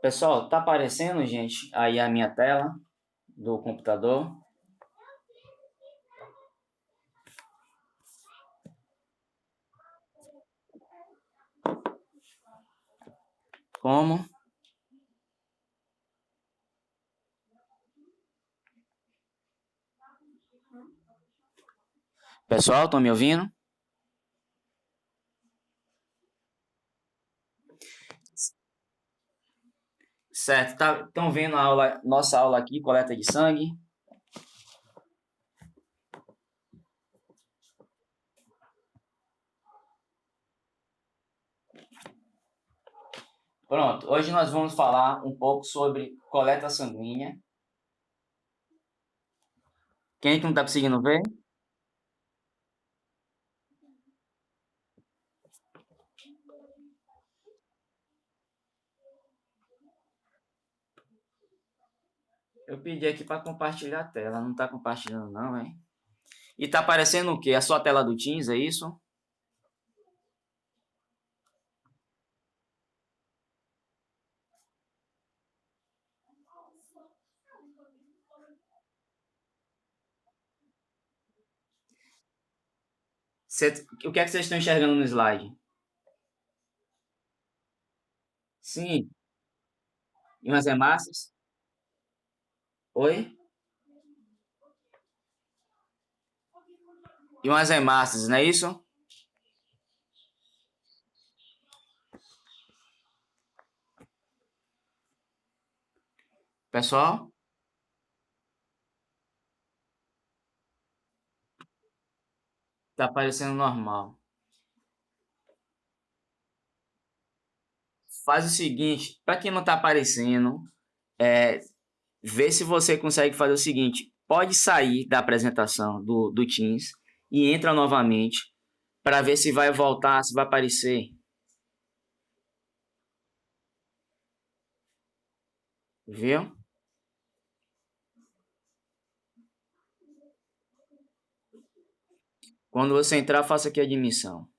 Pessoal, tá aparecendo, gente, aí a minha tela do computador. Como? Pessoal, estão me ouvindo? Certo, estão vendo a aula, nossa aula aqui, coleta de sangue? Pronto, hoje nós vamos falar um pouco sobre coleta sanguínea. Quem é que não está conseguindo ver? Eu pedi aqui para compartilhar a tela, não está compartilhando não, hein? E tá aparecendo o quê? A sua tela do Teams, é isso? O que é que vocês estão enxergando no slide? Sim, e umas hemácias? Oi? E umas hemácias, não é isso? Pessoal? Tá aparecendo normal. Faz o seguinte, para quem não tá aparecendo, vê se você consegue fazer o seguinte. Pode sair da apresentação do Teams e entra novamente para ver se vai voltar, se vai aparecer. Viu? Quando você entrar, faça aqui a admissão.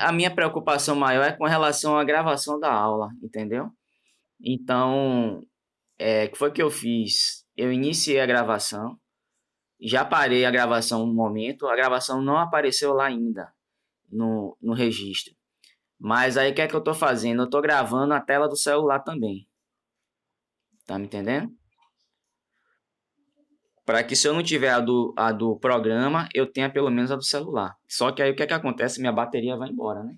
A minha preocupação maior é com relação à gravação da aula, entendeu? Então, o que foi que eu fiz? Eu iniciei a gravação, já parei a gravação um momento, a gravação não apareceu lá ainda no registro. Mas aí o que é que eu tô fazendo? Eu tô gravando a tela do celular também. Tá me entendendo? Para que se eu não tiver a do programa, eu tenha pelo menos a do celular. Só que aí o que é que acontece? Minha bateria vai embora, né?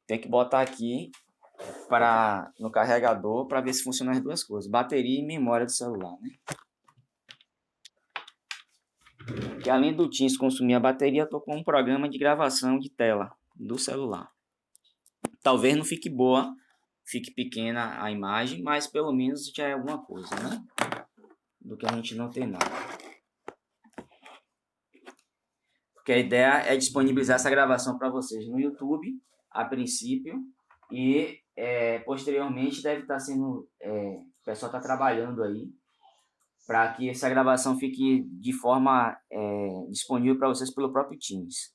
Tem que botar aqui no carregador para ver se funciona as duas coisas. Bateria e memória do celular, né? Que além do Teams consumir a bateria, eu tô com um programa de gravação de tela do celular. Talvez não fique boa, fique pequena a imagem, mas pelo menos já é alguma coisa, né? Do que a gente não tem nada. Porque a ideia é disponibilizar essa gravação para vocês no YouTube, a princípio, e posteriormente deve estar sendo. O pessoal está trabalhando aí para que essa gravação fique de forma disponível para vocês pelo próprio Teams.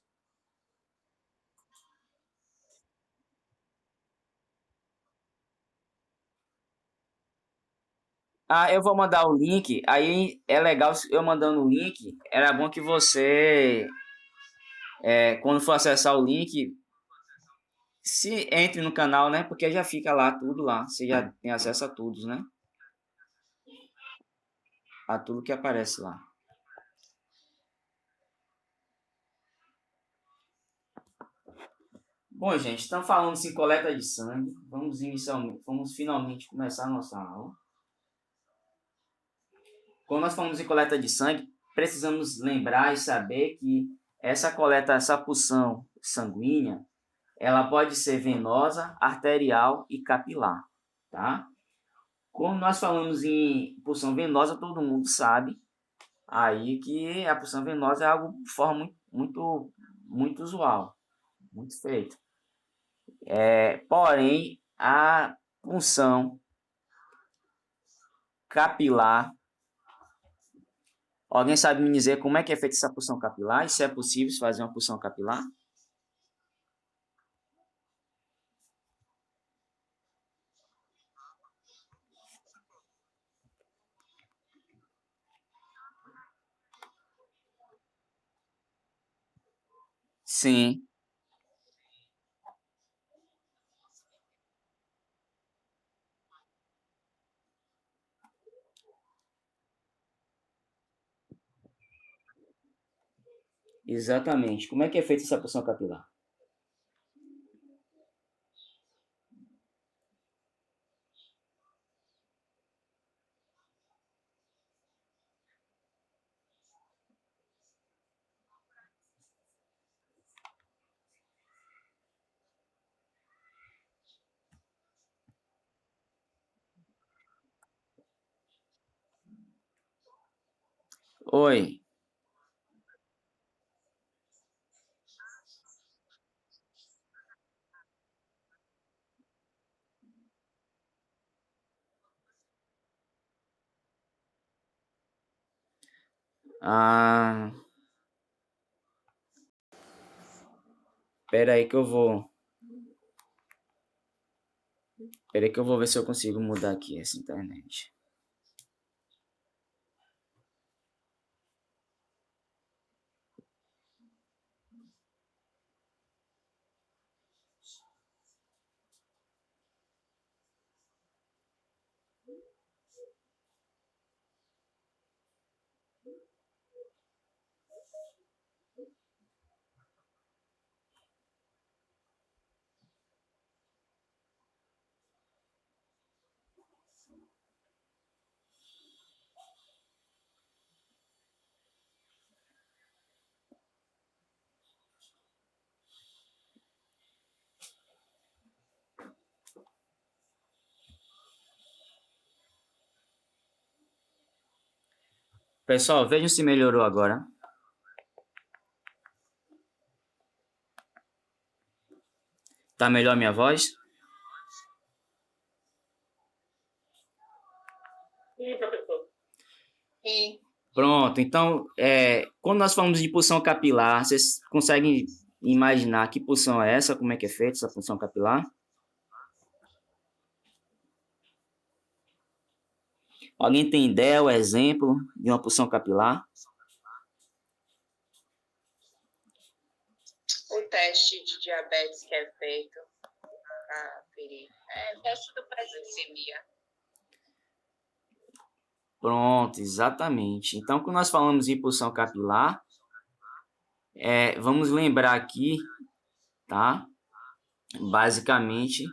Ah, eu vou mandar o link. Aí é legal eu mandando o link. Era bom que você, quando for acessar o link, se entre no canal, né? Porque já fica lá tudo lá. Você já tem acesso a todos, né? A tudo que aparece lá. Bom, gente, estamos falando em coleta de sangue. Vamos finalmente começar a nossa aula. Quando nós falamos em coleta de sangue, precisamos lembrar e saber que essa coleta, essa pulsão sanguínea, ela pode ser venosa, arterial e capilar, tá? Quando nós falamos em pulsão venosa, todo mundo sabe aí que a pulsão venosa é algo de forma muito, muito, muito usual, muito feito. Porém, a punção capilar. Alguém sabe me dizer como é que é feita essa punção capilar? E se é possível fazer uma punção capilar? Sim, exatamente. Como é que é feita essa punção capilar? Oi. Ah, pera aí que eu vou. Pera aí que eu vou ver se eu consigo mudar aqui essa internet. Pessoal, vejam se melhorou agora. Tá melhor a minha voz? Sim, professor. Sim. Pronto, então, quando nós falamos de punção capilar, vocês conseguem imaginar que punção é essa? Como é que é feita essa punção capilar? Alguém tem ideia, o exemplo de uma punção capilar? O teste de diabetes que é feito para ferir. É o teste do glicemia. Pronto, exatamente. Então, quando nós falamos em punção capilar, vamos lembrar aqui, tá? Basicamente,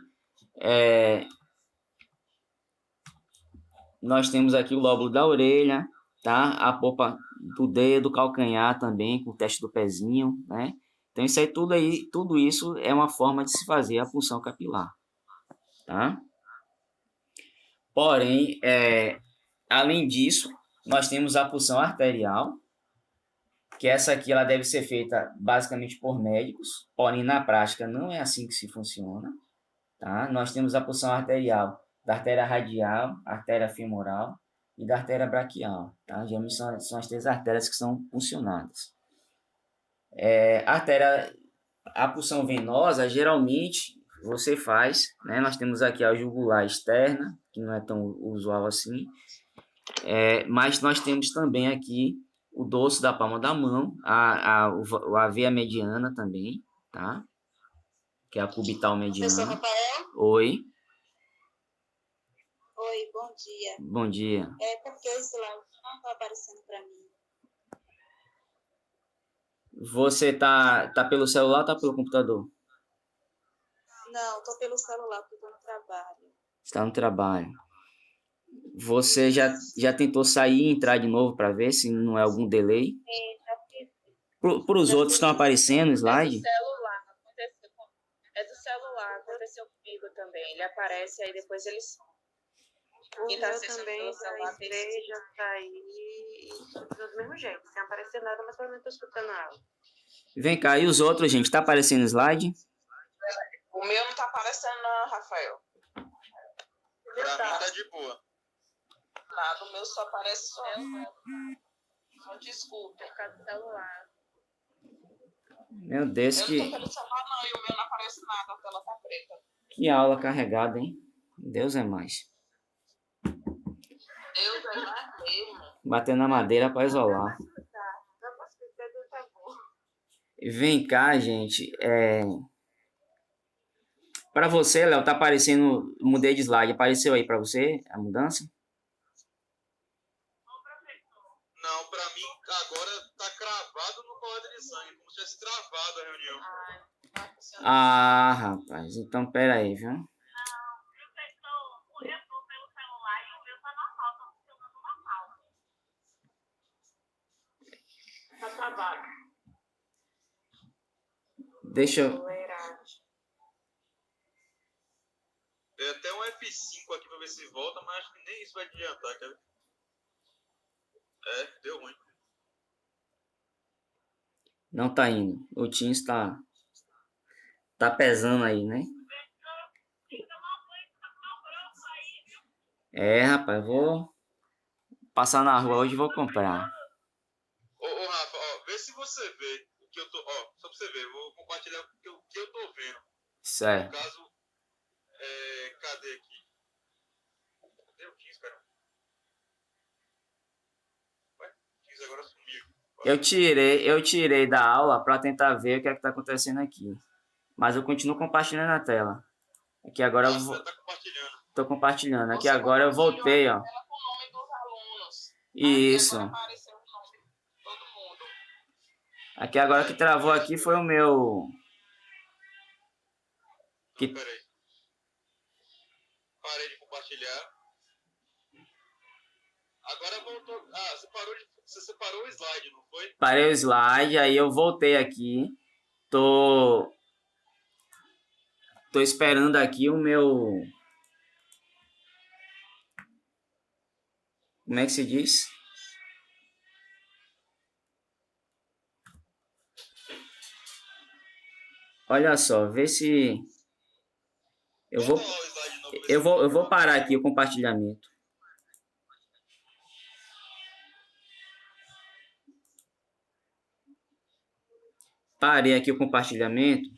nós temos aqui o lóbulo da orelha, tá? A polpa do dedo, calcanhar também, com o teste do pezinho, né? Então, isso aí, tudo isso é uma forma de se fazer a punção capilar, tá? Porém, além disso, nós temos a punção arterial, que essa aqui ela deve ser feita basicamente por médicos, porém na prática não é assim que se funciona, tá? Nós temos a punção arterial da artéria radial, artéria femoral e da artéria braquial, tá? Geralmente são as três artérias que são puncionadas. A punção venosa, geralmente você faz, né? Nós temos aqui a jugular externa, que não é tão usual assim, mas nós temos também aqui o dorso da palma da mão, a veia mediana também, tá? Que é a cubital Professor mediana. Rafael? Oi, Oi, bom dia. bom dia. É porque o slide não está aparecendo para mim. Você tá pelo celular ou tá pelo computador? Não, estou pelo celular porque estou no trabalho. Está no trabalho. Você já tentou sair e entrar de novo para ver se não é algum delay? É, já fiz. Para os Já outros fiz estão isso. aparecendo o É do slide? celular, aconteceu. É do celular, aconteceu comigo também. Ele aparece, aí depois ele some. O meu também da igreja sair do mesmo jeito, sem aparecer nada, mas pelo menos tô escutando a aula. Vem cá, e os outros, gente? Tá aparecendo slide? O meu não tá aparecendo, não, Rafael. Pra mim tá de boa. Nada, o meu só aparece só. Não te escuto. Por causa do celular. Meu Deus, Eu não tô pelo celular, não, e o meu não aparece nada, a tela tá preta. que aula carregada, hein? Deus é mais. Deus é mais mesmo. Batendo na madeira para isolar. Dá pra explicar do tá bom. Vem cá, gente. Para você, Léo, tá aparecendo. Mudei de slide. Apareceu aí para você a mudança? Não, pra mim agora tá cravado no coleta de sangue, como se tivesse travado a reunião. Ah, rapaz. Então, pera aí, viu? Tá travado. Deixa eu... Dei até um F5 aqui pra ver se volta, mas acho que nem isso vai adiantar, cara. Deu ruim. Não tá indo. O Teams tá pesando aí, né? Rapaz, vou passar na rua hoje e vou comprar. Ô Rafa, ó, vê se você vê o que eu tô. Ó, só pra você ver, vou compartilhar o que eu tô vendo. No Certo. caso, cadê aqui? Cadê o 15, cara? Ué, o 15 agora sumiu. Eu tirei da aula para tentar ver o que é que tá acontecendo aqui. Mas eu continuo compartilhando a tela. Aqui agora eu Você vou... tá compartilhando. Tô compartilhando. Aqui Você agora eu voltei, ó. compartilhou a tela com o nome dos alunos. Isso. Aqui agora apareceu o nome de todo mundo. Aqui agora que travou aqui foi o meu... Então, peraí. Parei de compartilhar. Agora voltou. Ah, você separou o slide, não foi? Parei o slide, aí eu voltei aqui. Tô esperando aqui o meu... Como é que se diz? Olha só, vê se... Volta lá o slide de novo, ver se Eu vou parar aqui o compartilhamento. Parei aqui o compartilhamento.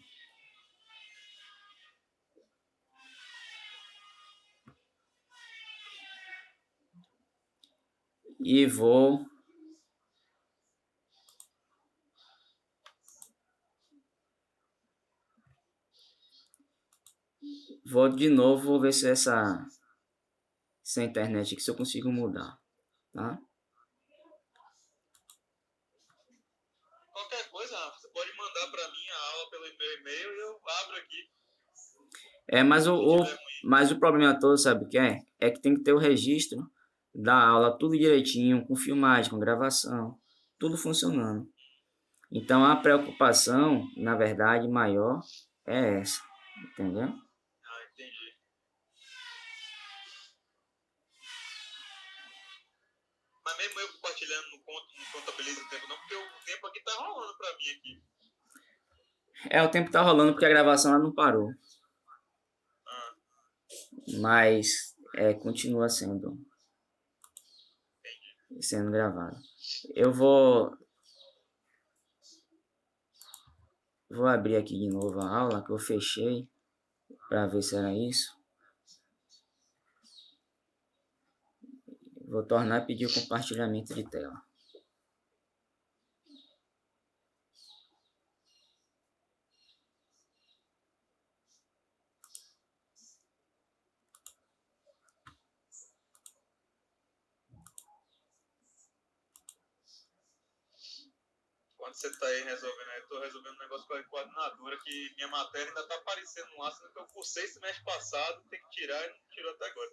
E vou de novo, vou ver se essa internet aqui, se eu consigo mudar, tá? Qualquer coisa, Rafa, você pode mandar para mim a aula pelo e-mail e eu abro aqui. Mas o problema todo, sabe o que é? É que tem que ter o registro da aula, tudo direitinho, com filmagem, com gravação, tudo funcionando. Então, a preocupação, na verdade, maior é essa, entendeu? Ah, entendi. Mas mesmo eu compartilhando não contabiliza o tempo não, porque o tempo aqui tá rolando para mim aqui. O tempo tá rolando porque a gravação ela não parou. Mas continua sendo gravado. Eu vou abrir aqui de novo a aula que eu fechei para ver se era isso. Vou tornar a pedir o compartilhamento de tela. Quando você tá aí resolvendo, eu tô resolvendo um negócio com a coordenadora que minha matéria ainda tá aparecendo lá, sendo que eu cursei semestre passado, tem que tirar e não tirou até agora.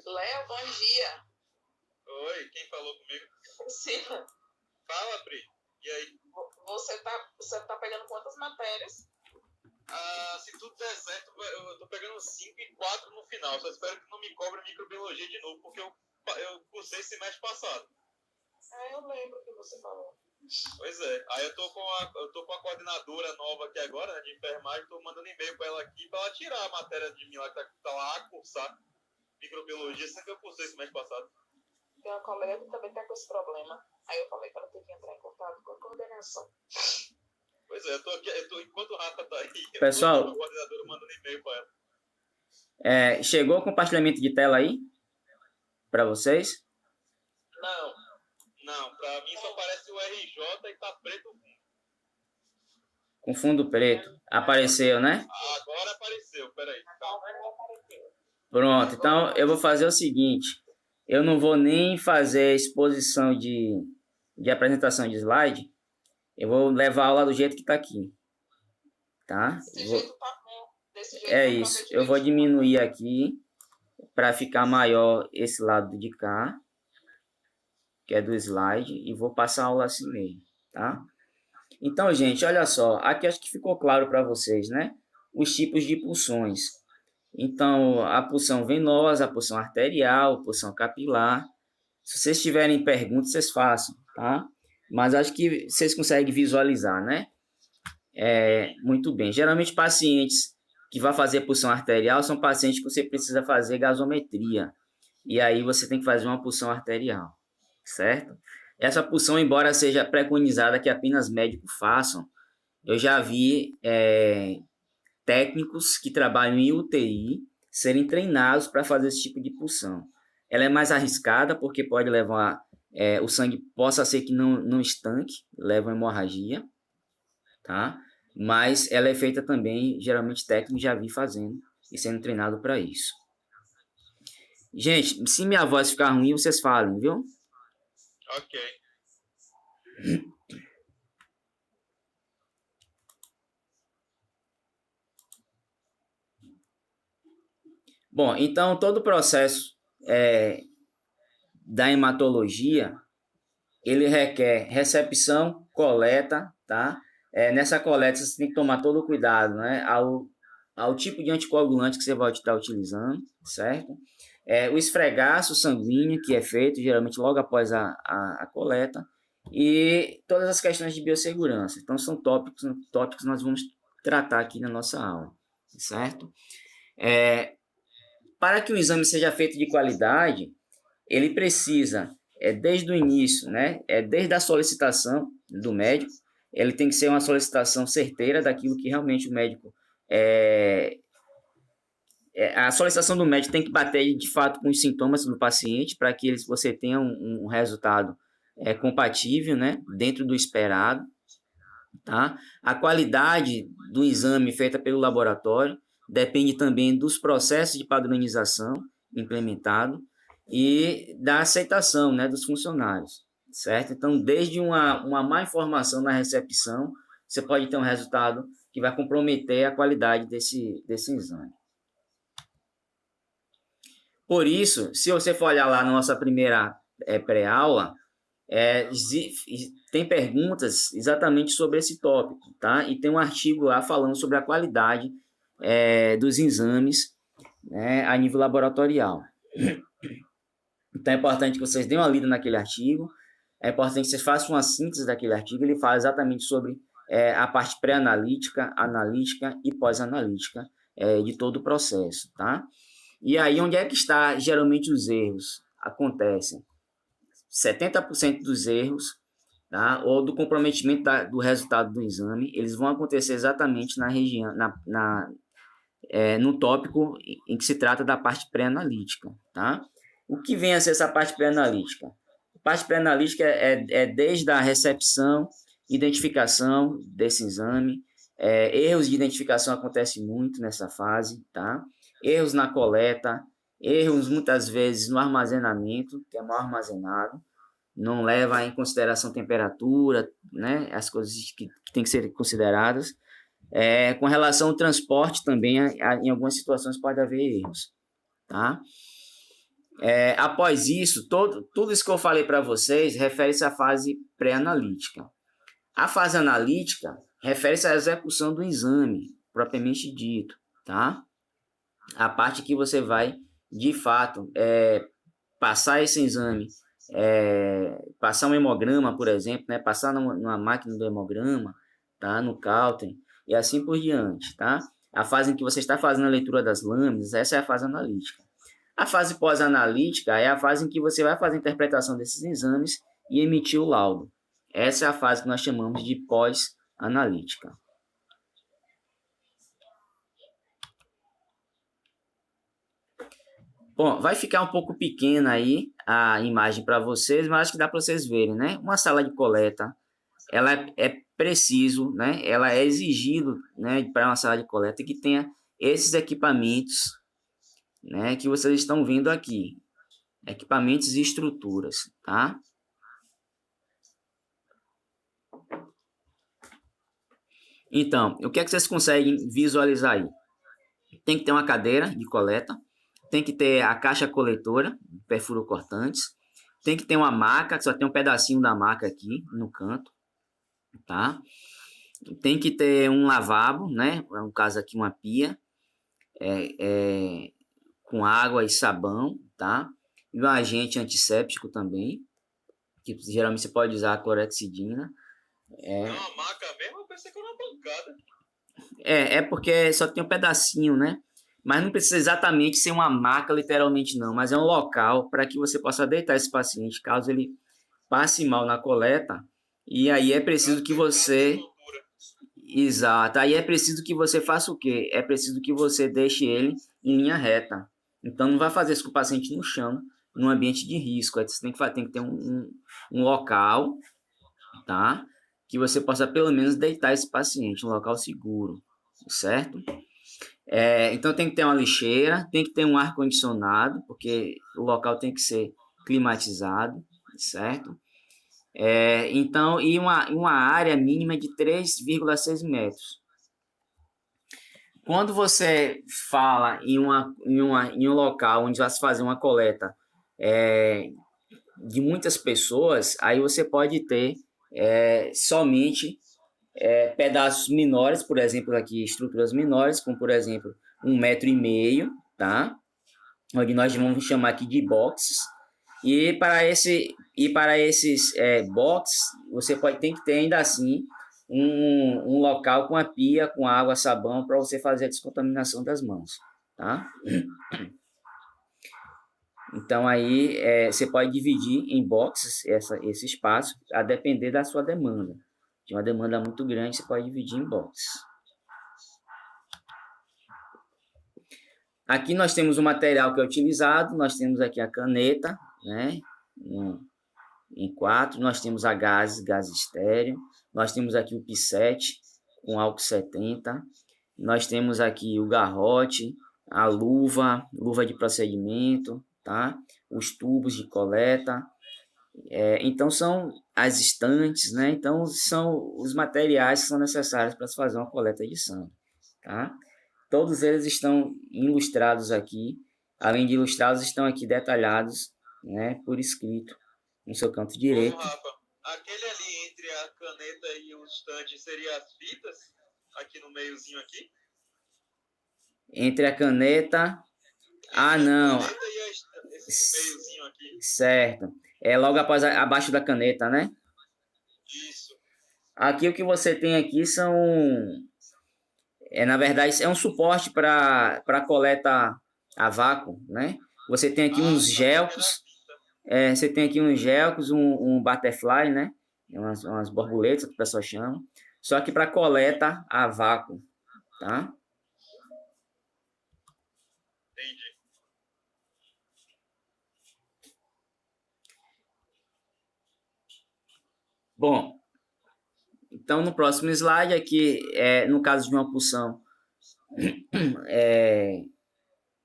Léo, bom dia. Oi, quem falou comigo? Priscila. Fala, Pri. E aí? Você tá pegando quantas matérias? Ah, se tudo der certo, eu tô pegando 5 e 4 no final. Só espero que não me cobre microbiologia de novo, porque eu cursei semestre passado. Eu lembro que você falou. Pois é. Aí eu tô com a coordenadora nova aqui agora, né, de enfermagem, tô mandando e-mail pra ela aqui pra ela tirar a matéria de mim lá, que tá lá a cursar microbiologia, sempre eu cursei esse mês passado. Tem uma colega que também tá com esse problema. Aí eu falei que ela tem que entrar em contato com a coordenação. Pois é, enquanto o Rafa tá aí, Pessoal, eu tô com a coordenadora mandando e-mail pra ela. chegou o compartilhamento de tela aí para vocês? Não, pra mim só aparece o RJ e tá preto. Com fundo preto. Apareceu, né? Agora apareceu, peraí. Calma. Pronto, então eu vou fazer o seguinte. Eu não vou nem fazer exposição de apresentação de slide. Eu vou levar a aula do jeito que está aqui. Tá? Desse jeito tá bom. Desse jeito É tá isso. bem Eu vou direitinho. diminuir aqui para ficar maior esse lado de cá, que é do slide, e vou passar a aula assim mesmo, tá? Então, gente, olha só. Aqui acho que ficou claro para vocês, né? Os tipos de pulsões. Então, a pulsão venosa, a pulsão arterial, a pulsão capilar. Se vocês tiverem perguntas, vocês façam, tá? Mas acho que vocês conseguem visualizar, né? Muito bem. Geralmente, pacientes que vão fazer pulsão arterial são pacientes que você precisa fazer gasometria. E aí você tem que fazer uma pulsão arterial, certo? Essa pulsão, embora seja preconizada que apenas médicos façam, eu já vi técnicos que trabalham em UTI serem treinados para fazer esse tipo de pulsão. Ela é mais arriscada porque pode levar, o sangue possa ser que não estanque, leva a hemorragia, tá? Mas ela é feita também, geralmente técnicos já vi fazendo e sendo treinado para isso. Gente, se minha voz ficar ruim, vocês falem, viu? Ok. Bom, então todo o processo da hematologia, ele requer recepção, coleta, tá? Nessa coleta você tem que tomar todo o cuidado, né? Ao tipo de anticoagulante que você vai estar utilizando, certo? O esfregaço sanguíneo que é feito geralmente logo após a coleta e todas as questões de biossegurança. Então são tópicos que nós vamos tratar aqui na nossa aula, certo? Para que o exame seja feito de qualidade, ele precisa, desde o início, né, desde a solicitação do médico, ele tem que ser uma solicitação certeira daquilo que realmente o médico... a solicitação do médico tem que bater de fato com os sintomas do paciente para que você tenha um resultado compatível, né, dentro do esperado. Tá? A qualidade do exame feita pelo laboratório depende também dos processos de padronização implementado e da aceitação, né, dos funcionários, certo? Então, desde uma má informação na recepção, você pode ter um resultado que vai comprometer a qualidade desse exame. Por isso, se você for olhar lá na nossa primeira pré-aula, tem perguntas exatamente sobre esse tópico, tá? E tem um artigo lá falando sobre a qualidade dos exames, né, a nível laboratorial. Então é importante que vocês deem uma lida naquele artigo, é importante que vocês façam uma síntese daquele artigo, ele fala exatamente sobre a parte pré-analítica, analítica e pós-analítica de todo o processo, tá? E aí, onde é que está geralmente os erros? Acontecem 70% dos erros, tá? Ou do comprometimento do resultado do exame, eles vão acontecer exatamente na região, no tópico em que se trata da parte pré-analítica, tá? O que vem a ser essa parte pré-analítica? A parte pré-analítica é desde a recepção, identificação desse exame, erros de identificação acontecem muito nessa fase, tá? Erros na coleta, erros muitas vezes no armazenamento, que é mal armazenado, não leva em consideração temperatura, né? As coisas que tem que ser consideradas. Com relação ao transporte também, em algumas situações pode haver erros, tá? Após isso, tudo isso que eu falei para vocês refere-se à fase pré-analítica. A fase analítica refere-se à execução do exame, propriamente dito, tá? A parte que você vai, de fato, passar esse exame passar um hemograma, por exemplo, né? Passar numa máquina do hemograma, tá? No Cautem, e assim por diante, tá? A fase em que você está fazendo a leitura das lâminas, essa é a fase analítica. A fase pós-analítica é a fase em que você vai fazer a interpretação desses exames e emitir o laudo. Essa é a fase que nós chamamos de pós-analítica. Bom, vai ficar um pouco pequena aí a imagem para vocês, mas acho que dá para vocês verem, né? Uma sala de coleta, ela é preciso, né? Ela é exigido, né, para uma sala de coleta que tenha esses equipamentos, né, que vocês estão vendo aqui. Equipamentos e estruturas, tá? Então, o que é que vocês conseguem visualizar aí? Tem que ter uma cadeira de coleta, tem que ter a caixa coletora, perfuro cortantes, tem que ter uma maca, que só tem um pedacinho da maca aqui no canto, tá? Tem que ter um lavabo, né? No caso aqui uma pia, com água e sabão, tá? E um agente antisséptico também, que geralmente você pode usar a clorexidina. É uma maca mesmo? Eu pensei que era uma bancada. É porque só tem um pedacinho, né? Mas não precisa exatamente ser uma maca, literalmente não, mas é um local para que você possa deitar esse paciente, caso ele passe mal na coleta, e aí é preciso que você... Exato, aí é preciso que você faça o quê? É preciso que você deixe ele em linha reta. Então não vai fazer isso com o paciente no chão, num ambiente de risco. Aí você tem que ter um local, tá? Que você possa pelo menos deitar esse paciente, um local seguro, certo? Então tem que ter uma lixeira, tem que ter um ar-condicionado, porque o local tem que ser climatizado, certo? Então, e uma área mínima de 3,6 metros. Quando você fala em um local onde vai se fazer uma coleta de muitas pessoas, aí você pode ter somente pedaços menores, por exemplo, aqui estruturas menores, como por exemplo 1,5 m, tá? Onde nós vamos chamar aqui de boxes. E para esses boxes, você tem que ter ainda assim um local com a pia, com água, sabão, para você fazer a descontaminação das mãos, tá? Então aí você pode dividir em boxes esse espaço, a depender da sua demanda. De uma demanda muito grande, você pode dividir em boxes. Aqui nós temos o material que é utilizado, nós temos aqui a caneta, né? Em 4, nós temos a gás estéreo, nós temos aqui o pissete com álcool 70, nós temos aqui o garrote, a luva de procedimento, tá? Os tubos de coleta, então são as estantes, né? Então são os materiais que são necessários para se fazer uma coleta de sangue, tá? Todos eles estão ilustrados aqui, além de ilustrados, estão aqui detalhados, né, por escrito no seu canto direito. Ô, Rafa, aquele ali entre a caneta e o estante seria as fitas? Aqui no meiozinho aqui? Entre a caneta... não. A caneta e esse meiozinho aqui. Certo. Logo abaixo da caneta, né? Isso. Aqui o que você tem aqui são... na verdade, é um suporte para coleta a vácuo, né? Você tem aqui uns gelcos... você tem aqui uns gelcos, um butterfly, né? Umas borboletas que o pessoal chama. Só que para coleta a vácuo, tá? Entendi. Bom, então no próximo slide aqui, no caso de uma pulsão,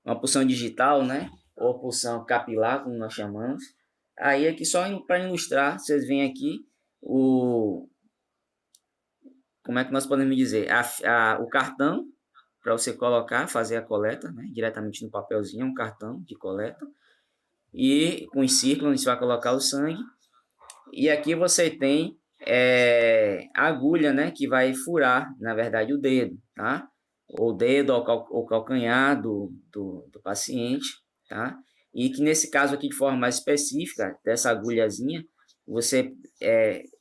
uma pulsão digital, né? Ou pulsão capilar, como nós chamamos. Aí aqui só para ilustrar, vocês veem aqui como é que nós podemos dizer? O cartão para você colocar, fazer a coleta, né? Diretamente no papelzinho, um cartão de coleta. E com os círculos, você vai colocar o sangue. E aqui você tem a agulha, né? Que vai furar, na verdade, o dedo, tá? O dedo ou calcanhar do paciente, tá? E que nesse caso aqui, de forma mais específica, dessa agulhazinha, você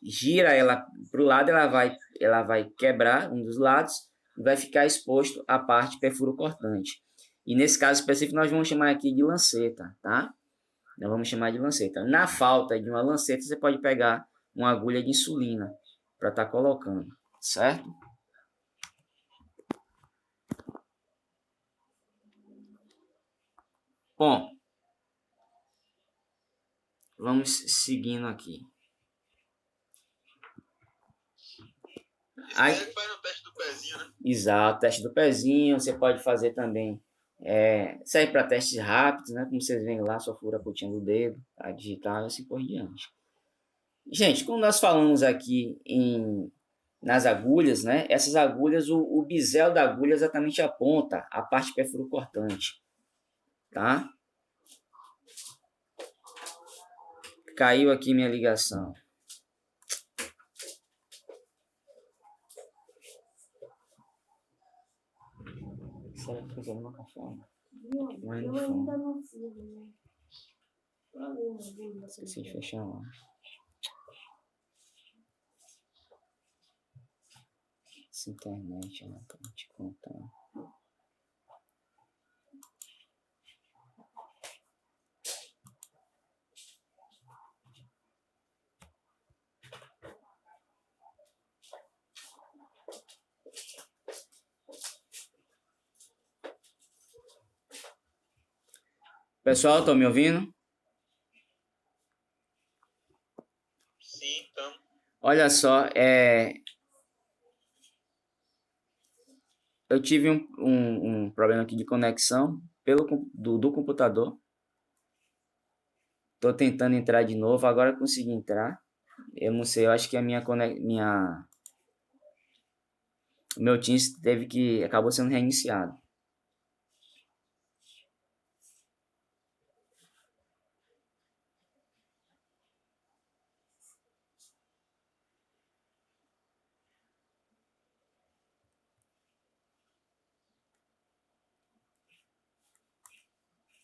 gira ela para o lado, ela vai quebrar um dos lados e vai ficar exposto à parte perfuro-cortante. E nesse caso específico, nós vamos chamar aqui de lanceta, tá? Nós vamos chamar de lanceta. Na falta de uma lanceta, você pode pegar uma agulha de insulina para estar colocando, certo? Bom, vamos seguindo aqui. Isso aí faz no teste do pezinho, né? Exato, teste do pezinho. Você pode fazer também. Serve para testes rápidos, né? Como vocês veem lá, só fura a pontinha do dedo, a digitar e assim por diante. Gente, como nós falamos aqui nas agulhas, né? Essas agulhas, o bisel da agulha exatamente aponta a parte perfuro-cortante, tá? Caiu aqui minha ligação. Será que fizeram uma café? Não é no fundo. Esqueci de fechar lá. Essa internet, né? Pra te contar. Pessoal, estão me ouvindo? Sim, então. Olha só, eu tive um problema aqui de conexão do computador. Estou tentando entrar de novo, agora consegui entrar. Eu não sei, eu acho que o meu Teams acabou sendo reiniciado.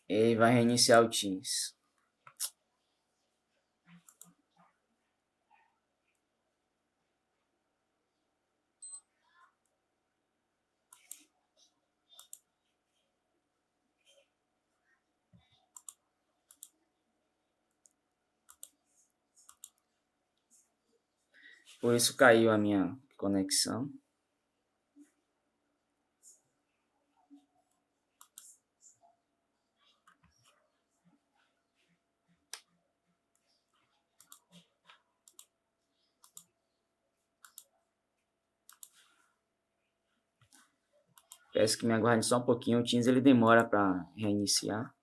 Ele vai reiniciar o Teams. Por isso caiu a minha conexão. Peço que me aguarde só um pouquinho. O Teams ele demora para reiniciar.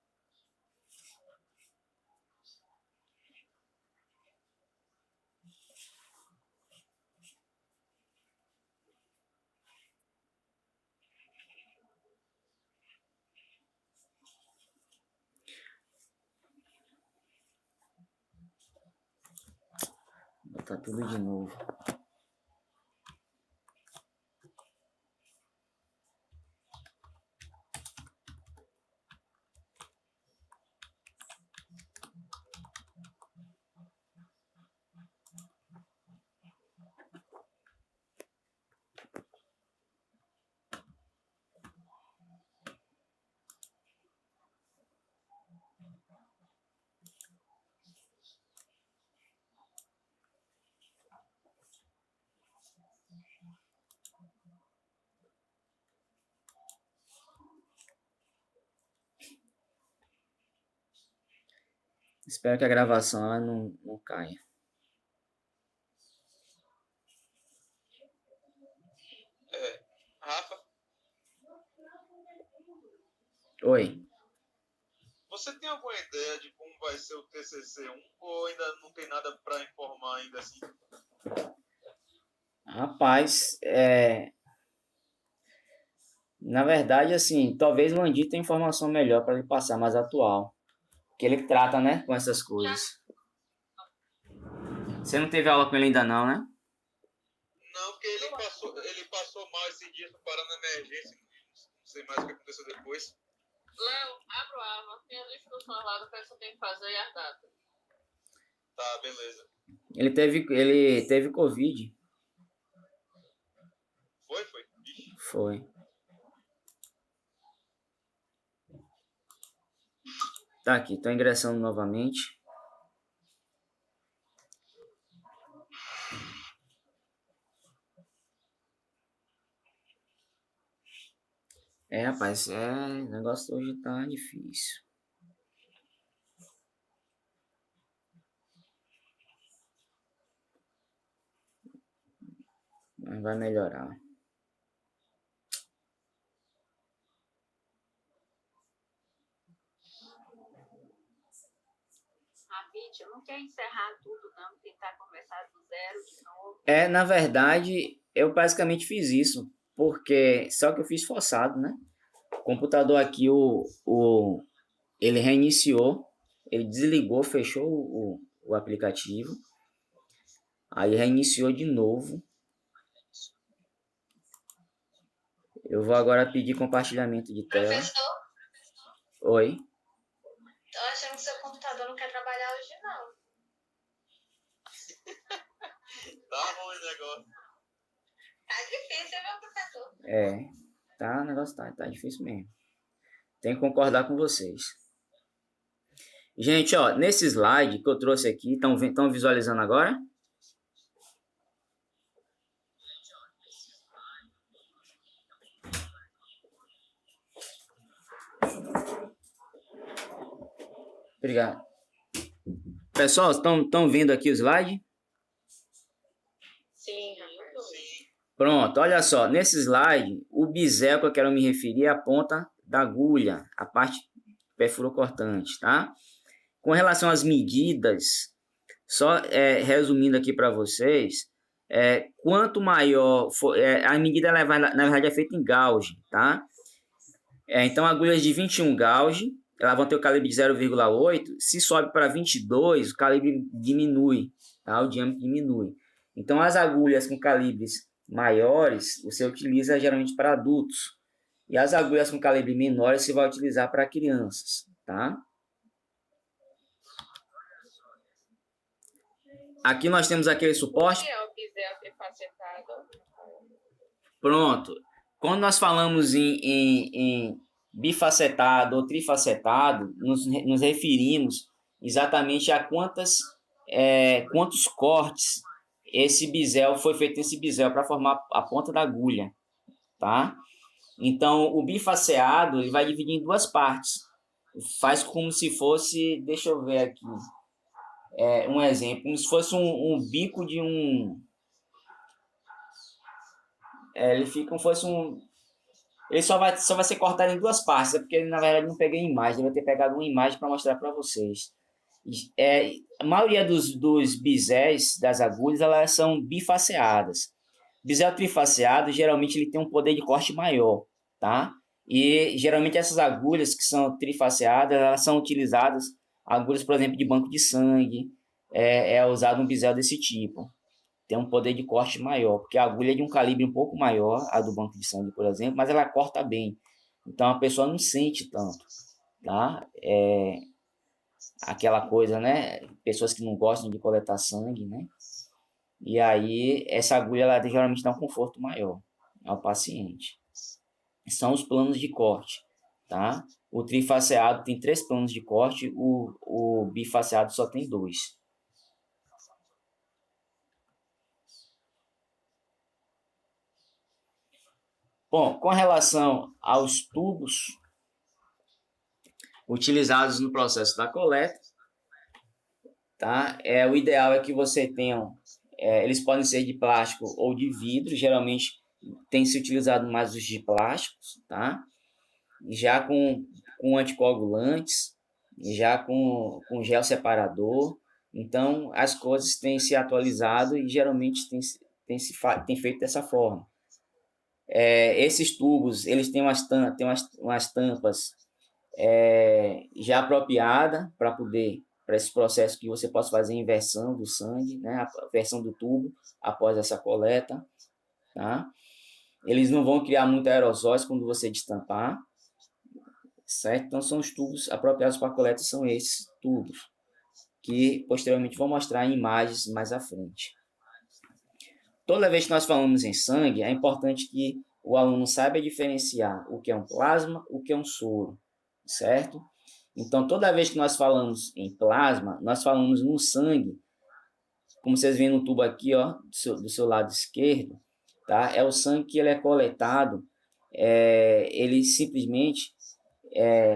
Vou botar tudo de novo. Espero que a gravação ela não caia. Rafa, Oi. você tem alguma ideia de como vai ser o TCC1 ou ainda não tem nada para informar ainda assim? Rapaz, na verdade, assim, talvez o Andy tenha informação melhor para ele passar, mais atual. Que ele trata, né, com essas coisas. Você não teve aula com ele ainda não, né? Não, porque ele passou mal esse dia, foi parar na emergência, não sei mais o que aconteceu depois. Léo, abra o aba, tem as instruções lá do que você tem que fazer e as datas. Tá, beleza. Ele teve Covid. Foi? Ixi. Foi. Tá aqui, tô ingressando novamente. Rapaz, o negócio hoje tá difícil. Mas vai melhorar. Rapidinho, não quer encerrar tudo, não. Tentar começar do zero de novo. Na verdade, eu basicamente fiz isso. Porque, só que eu fiz forçado, né? O computador aqui, ele reiniciou. Ele desligou, fechou o aplicativo. Aí reiniciou de novo. Eu vou agora pedir compartilhamento de tela. Professor, Oi? tô achando que seu computador não quer trabalhar hoje, não. Tá ruim o negócio. Tá difícil, meu professor. O negócio tá difícil mesmo. Tenho que concordar com vocês. Gente, ó, nesse slide que eu trouxe aqui, estão visualizando agora? Obrigado. Pessoal, estão vendo aqui o slide? Sim, rapaz. Sim. Pronto, olha só. Nesse slide, o bisel que eu quero me referir é a ponta da agulha, a parte perfurocortante, tá? Com relação às medidas, só resumindo aqui para vocês, quanto maior for, a medida ela vai, na verdade é feita em gauge, tá? Então agulhas de 21 gauge, elas vão ter o calibre de 0,8, se sobe para 22, o calibre diminui, tá? O diâmetro diminui. Então as agulhas com calibres maiores, você utiliza geralmente para adultos, e as agulhas com calibre menores você vai utilizar para crianças, tá? Aqui nós temos aquele suporte. O que é o bisel trifacetado? Pronto. Quando nós falamos em bifacetado ou trifacetado, nos referimos exatamente a quantos cortes foi feito esse bisel para formar a ponta da agulha, tá? Então, o bifaceado ele vai dividir em duas partes. Faz como se fosse, deixa eu ver aqui, um exemplo, como se fosse um bico de um... ele fica como se fosse um... Ele só vai ser cortado em duas partes, porque na verdade não peguei imagem, eu vou ter pegado uma imagem para mostrar para vocês. A maioria dos biséis das agulhas, elas são bifaceadas. Bisel trifaceado, geralmente ele tem um poder de corte maior, tá? E geralmente essas agulhas que são trifaceadas, elas são utilizadas, agulhas, por exemplo, de banco de sangue, é usado um bisel desse tipo. Tem um poder de corte maior, porque a agulha é de um calibre um pouco maior, a do banco de sangue, por exemplo, mas ela corta bem. Então a pessoa não sente tanto, tá? Aquela coisa, né? Pessoas que não gostam de coletar sangue, né? E aí essa agulha ela geralmente dá um conforto maior ao paciente. São os planos de corte, tá? O trifaceado tem 3 planos de corte, o bifaceado só tem 2. Bom, com relação aos tubos utilizados no processo da coleta, tá? O ideal é que você tenha, eles podem ser de plástico ou de vidro, geralmente tem se utilizado mais os de plásticos, tá? Já com anticoagulantes, já com gel separador. Então as coisas têm se atualizado e geralmente tem feito dessa forma. Esses tubos eles têm umas tampas já apropriada para esse processo que você possa fazer a inversão do sangue, né, a versão do tubo após essa coleta, tá? Eles não vão criar muito aerosóis quando você destampar. certo? Então, são os tubos apropriados para a coleta, são esses tubos, que posteriormente vou mostrar em imagens mais à frente. Toda vez que nós falamos em sangue, é importante que o aluno saiba diferenciar o que é um plasma, o que é um soro, certo? Então, toda vez que nós falamos em plasma, nós falamos no sangue, como vocês veem no tubo aqui, ó, do seu lado esquerdo, tá? É o sangue que ele é coletado, ele simplesmente,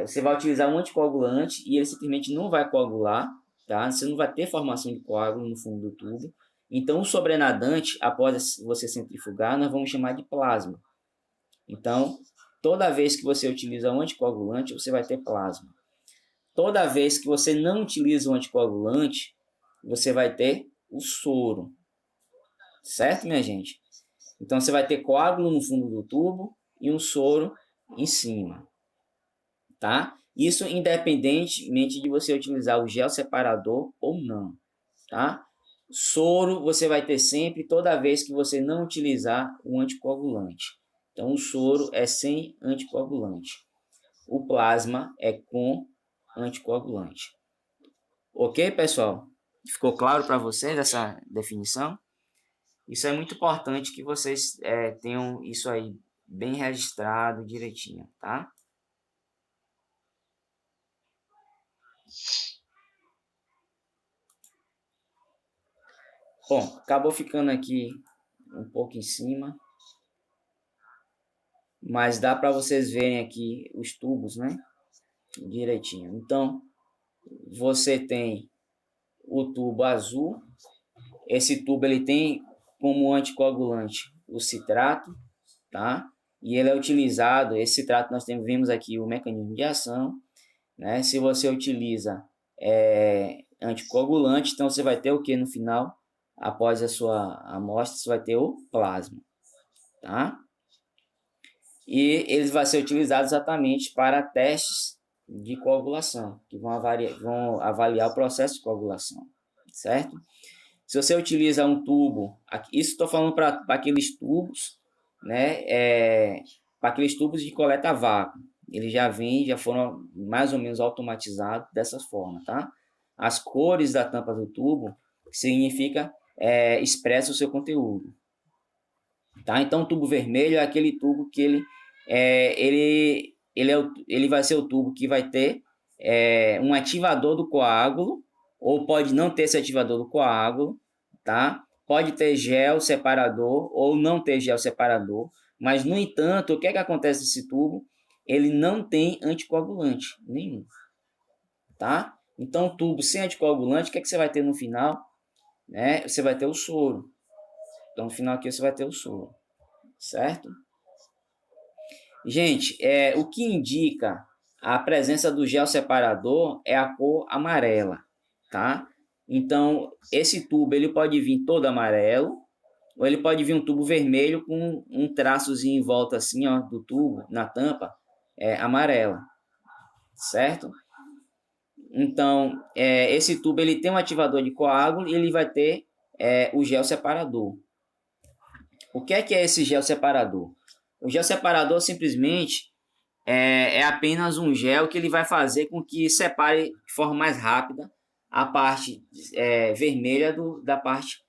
você vai utilizar um anticoagulante e ele simplesmente não vai coagular, tá? Você não vai ter formação de coágulo no fundo do tubo. Então, o sobrenadante, após você centrifugar, nós vamos chamar de plasma. Então, toda vez que você utiliza um anticoagulante, você vai ter plasma. Toda vez que você não utiliza um anticoagulante, você vai ter o soro. Certo, minha gente? Então, você vai ter coágulo no fundo do tubo e um soro em cima. Tá? Isso independentemente de você utilizar o gel separador ou não. Tá? Soro você vai ter sempre toda vez que você não utilizar o anticoagulante. Então, o soro é sem anticoagulante. O plasma é com anticoagulante. Ok, pessoal? Ficou claro para vocês essa definição? Isso é muito importante que vocês tenham isso aí bem registrado direitinho, tá? Bom, acabou ficando aqui um pouco em cima, mas dá para vocês verem aqui os tubos, né? Direitinho. Então, você tem o tubo azul. Esse tubo ele tem como anticoagulante o citrato, tá? E ele é utilizado, esse citrato nós vimos aqui o mecanismo de ação, né? Se você utiliza anticoagulante, então você vai ter o que no final? Após a sua amostra, você vai ter o plasma, tá? E eles vão ser utilizados exatamente para testes de coagulação, que vão avaliar o processo de coagulação, certo? Se você utiliza um tubo, isso estou falando para aqueles tubos, né? Para aqueles tubos de coleta a vácuo, eles já foram mais ou menos automatizados dessa forma, tá? As cores da tampa do tubo significa expressa o seu conteúdo, tá? Então, o tubo vermelho é aquele tubo que ele vai ser o tubo que vai ter um ativador do coágulo, ou pode não ter esse ativador do coágulo, tá? Pode ter gel separador ou não ter gel separador, mas, no entanto, o que é que acontece nesse tubo? Ele não tem anticoagulante nenhum, tá? Então, tubo sem anticoagulante, o que é que você vai ter no final? Né? Você vai ter o soro. Então, no final aqui você vai ter o soro, certo? Gente, o que indica a presença do gel separador é a cor amarela, tá? Então, esse tubo ele pode vir todo amarelo, ou ele pode vir um tubo vermelho com um traçozinho em volta assim, ó, do tubo, na tampa, amarela, certo? Então, esse tubo ele tem um ativador de coágulo e ele vai ter o gel separador. O que é esse gel separador? O gel separador simplesmente é apenas um gel que ele vai fazer com que separe de forma mais rápida a parte vermelha da parte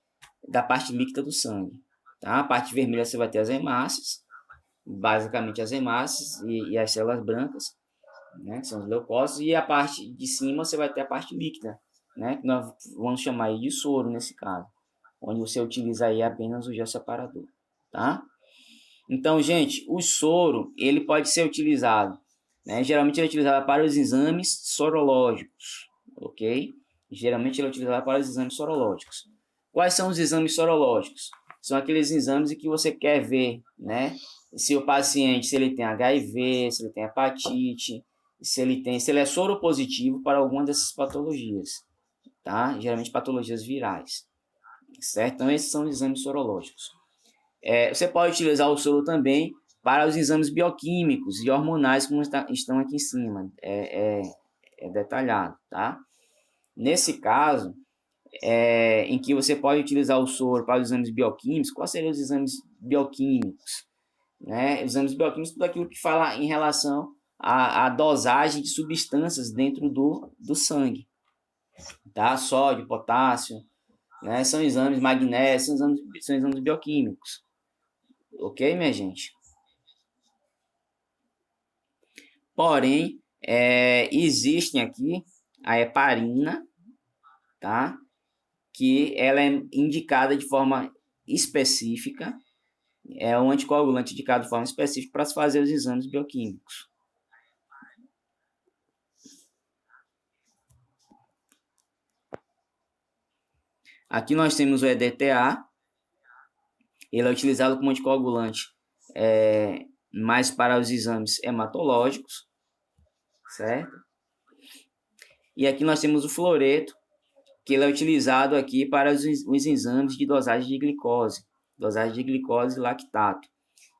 líquida do sangue. Tá? A parte vermelha você vai ter as hemácias, basicamente as hemácias e as células brancas, né, que são os leucócitos, e a parte de cima você vai ter a parte líquida, né, que nós vamos chamar aí de soro nesse caso, onde você utiliza aí apenas o gel separador, tá? Então, gente, o soro, ele pode ser utilizado, né, geralmente ele é utilizado para os exames sorológicos, ok? Geralmente ele é utilizado para os exames sorológicos. Quais são os exames sorológicos? São aqueles exames em que você quer ver, né, se o paciente, se ele tem HIV, se ele tem hepatite, se ele é soropositivo para alguma dessas patologias, tá? Geralmente patologias virais, certo? Então, esses são os exames sorológicos. Você pode utilizar o soro também para os exames bioquímicos e hormonais, como estão aqui em cima, é detalhado, tá? Nesse caso, em que você pode utilizar o soro para os exames bioquímicos, quais seriam os exames bioquímicos? Né? Exames bioquímicos, tudo aquilo que fala em relação a dosagem de substâncias dentro do sangue, tá? Sódio, potássio, né? São exames magnésio, são exames bioquímicos. Ok, minha gente? Porém, existem aqui a heparina, tá? Que ela é indicada de forma específica, é um anticoagulante indicado de forma específica para se fazer os exames bioquímicos. Aqui nós temos o EDTA, ele é utilizado como anticoagulante mais para os exames hematológicos, certo? E aqui nós temos o fluoreto, que ele é utilizado aqui para os exames de dosagem de glicose e lactato.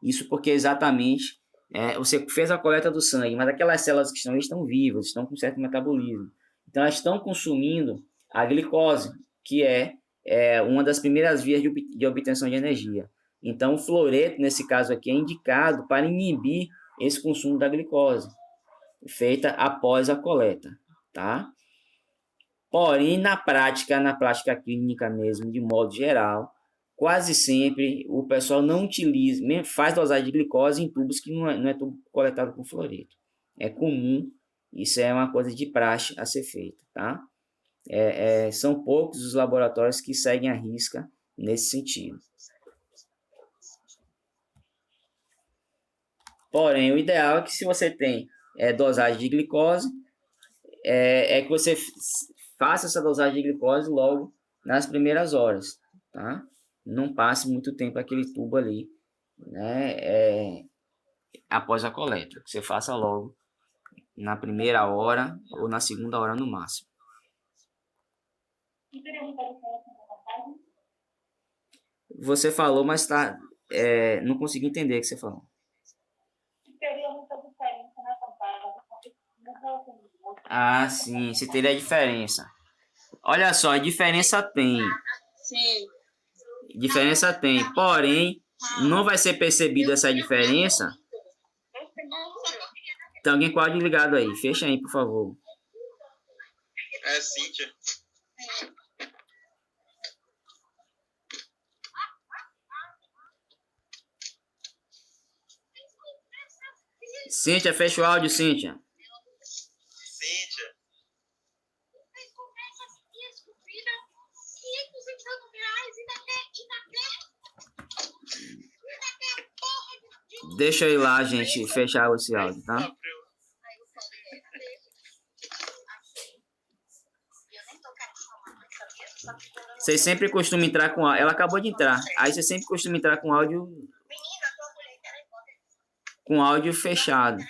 Isso porque exatamente você fez a coleta do sangue, mas aquelas células que estão vivas, estão com certo metabolismo. Então elas estão consumindo a glicose, que é uma das primeiras vias de obtenção de energia. Então o fluoreto, nesse caso aqui, é indicado para inibir esse consumo da glicose, feita após a coleta, tá? Porém, na prática clínica mesmo, de modo geral, quase sempre o pessoal não utiliza, faz dosagem de glicose em tubos que não é tubo coletado com fluoreto. É comum, isso é uma coisa de praxe a ser feita, tá? São poucos os laboratórios que seguem a risca nesse sentido. Porém, o ideal é que se você tem dosagem de glicose, que você faça essa dosagem de glicose logo nas primeiras horas, tá? Não passe muito tempo aquele tubo ali, né? Após a coleta, que você faça logo na primeira hora ou na segunda hora no máximo. Você falou, mas não consegui entender o que você falou. Ah, sim, se teria diferença. Olha só, a diferença tem. Sim. Diferença tem, porém, não vai ser percebida essa diferença. Tem alguém com o áudio ligado aí? Fecha aí, por favor. É Cíntia. Cíntia, fecha o áudio, Cíntia. Cíntia. Deixa eu ir lá, gente, fechar esse áudio, tá? Vocês sempre costumam entrar com áudio. Ela acabou de entrar. Aí você sempre costuma entrar com áudio fechado.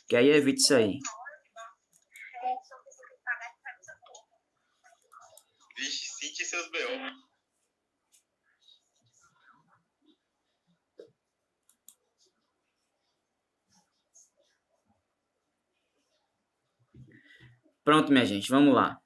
Que aí evita isso aí. Vixe, Cíntia e seus B.O. Pronto, minha gente, vamos lá.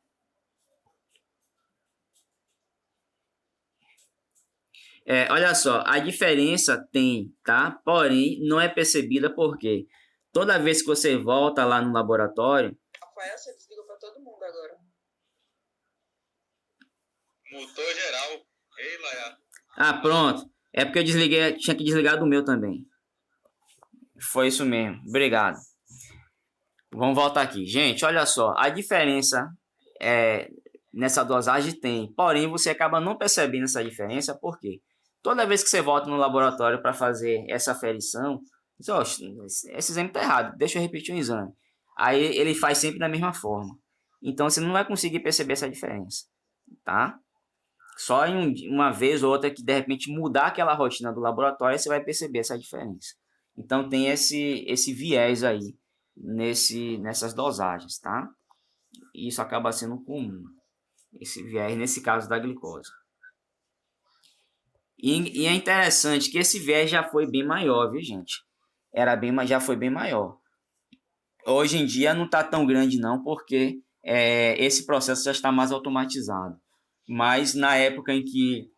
Olha só, a diferença tem, tá? Porém, não é percebida porque toda vez que você volta lá no laboratório... Rafael, você desligou para todo mundo agora. Mutou geral. Ei, Laia. Ah, pronto. É porque eu tinha que desligar do meu também. Foi isso mesmo. Obrigado. Vamos voltar aqui. Gente, olha só. A diferença nessa dosagem tem. Porém, você acaba não percebendo essa diferença. Por quê? Toda vez que você volta no laboratório para fazer essa aferição, diz, oh, esse exame está errado. Deixa eu repetir o exame. Aí ele faz sempre da mesma forma. Então, você não vai conseguir perceber essa diferença. Tá? Só em uma vez ou outra que de repente mudar aquela rotina do laboratório, você vai perceber essa diferença. Então tem esse viés aí nessas dosagens, tá? E isso acaba sendo comum, esse viés nesse caso da glicose. E é interessante que esse viés já foi bem maior, viu, gente? Já foi bem maior. Hoje em dia não está tão grande não, porque esse processo já está mais automatizado. Mas na época em que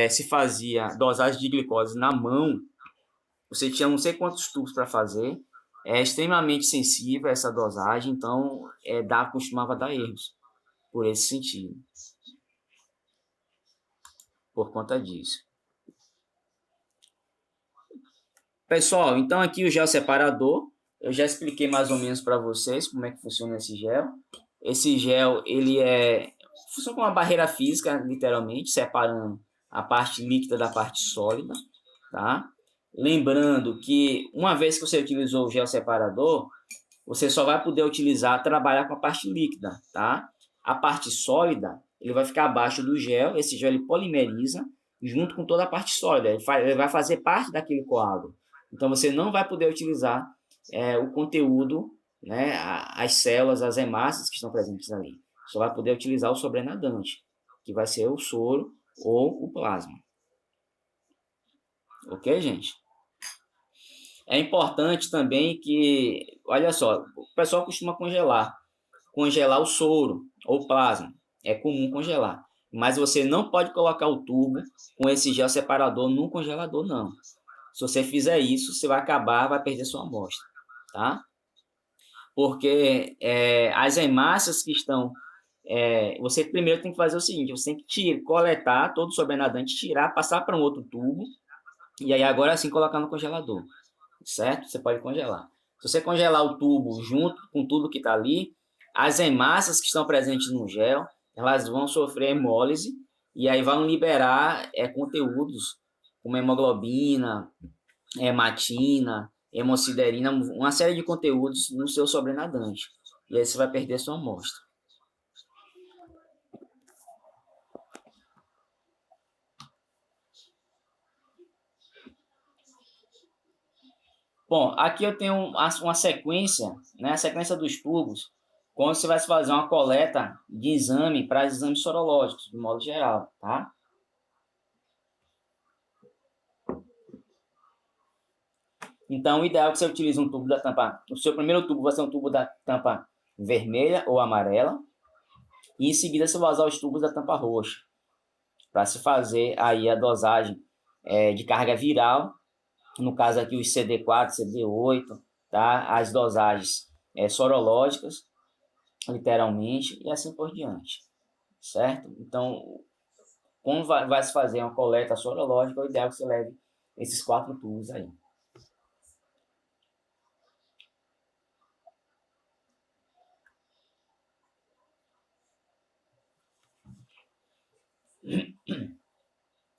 se fazia dosagem de glicose na mão, você tinha não sei quantos tubos para fazer, é extremamente sensível a essa dosagem, então costumava dar erros por esse sentido, por conta disso. Pessoal, então aqui o gel separador, eu já expliquei mais ou menos para vocês como é que funciona esse gel. Esse gel, ele funciona como uma barreira física, literalmente, separando a parte líquida da parte sólida, tá? Lembrando que uma vez que você utilizou o gel separador, você só vai poder trabalhar com a parte líquida, tá? A parte sólida, ele vai ficar abaixo do gel, esse gel ele polimeriza junto com toda a parte sólida, ele vai fazer parte daquele coágulo. Então você não vai poder utilizar o conteúdo, né, as células, as hemácias que estão presentes ali. Só vai poder utilizar o sobrenadante, que vai ser o soro ou o plasma. Ok, gente? É importante também que, olha só, o pessoal costuma congelar o soro ou plasma. É comum congelar. Mas você não pode colocar o tubo com esse gel separador no congelador, não. Se você fizer isso, você vai perder sua amostra, tá? Porque as hemácias que estão... você primeiro tem que fazer o seguinte, você tem que coletar todo o sobrenadante, tirar, passar para um outro tubo, e aí agora sim colocar no congelador, certo? Você pode congelar. Se você congelar o tubo junto com tudo que está ali, as hemácias que estão presentes no gel, elas vão sofrer hemólise, e aí vão liberar conteúdos como hemoglobina, hematina, hemosiderina, uma série de conteúdos no seu sobrenadante. E aí você vai perder sua amostra. Bom, aqui eu tenho uma sequência, né? A sequência dos tubos, quando você vai fazer uma coleta de exame para exames sorológicos, de modo geral, tá? Então, o ideal é que você utilize um tubo da tampa... O seu primeiro tubo vai ser um tubo da tampa vermelha ou amarela. E em seguida você vai usar os tubos da tampa roxa, para se fazer aí a dosagem de carga viral. No caso aqui os CD4, CD8, tá? As dosagens sorológicas, literalmente, e assim por diante, certo? Então, quando vai se fazer uma coleta sorológica, o ideal é que você leve esses 4 tubos aí.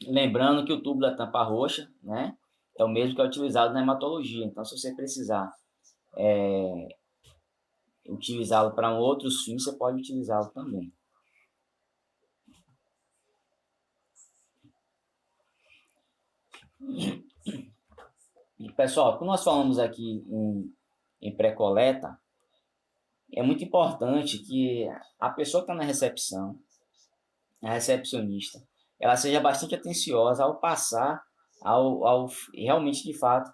Lembrando que o tubo da tampa roxa, né, é o mesmo que é utilizado na hematologia. Então, se você precisar utilizá-lo para outros fins, você pode utilizá-lo também. E, pessoal, quando nós falamos aqui em pré-coleta, é muito importante que a pessoa que está na recepção, a recepcionista, ela seja bastante atenciosa ao passar, ao realmente, de fato,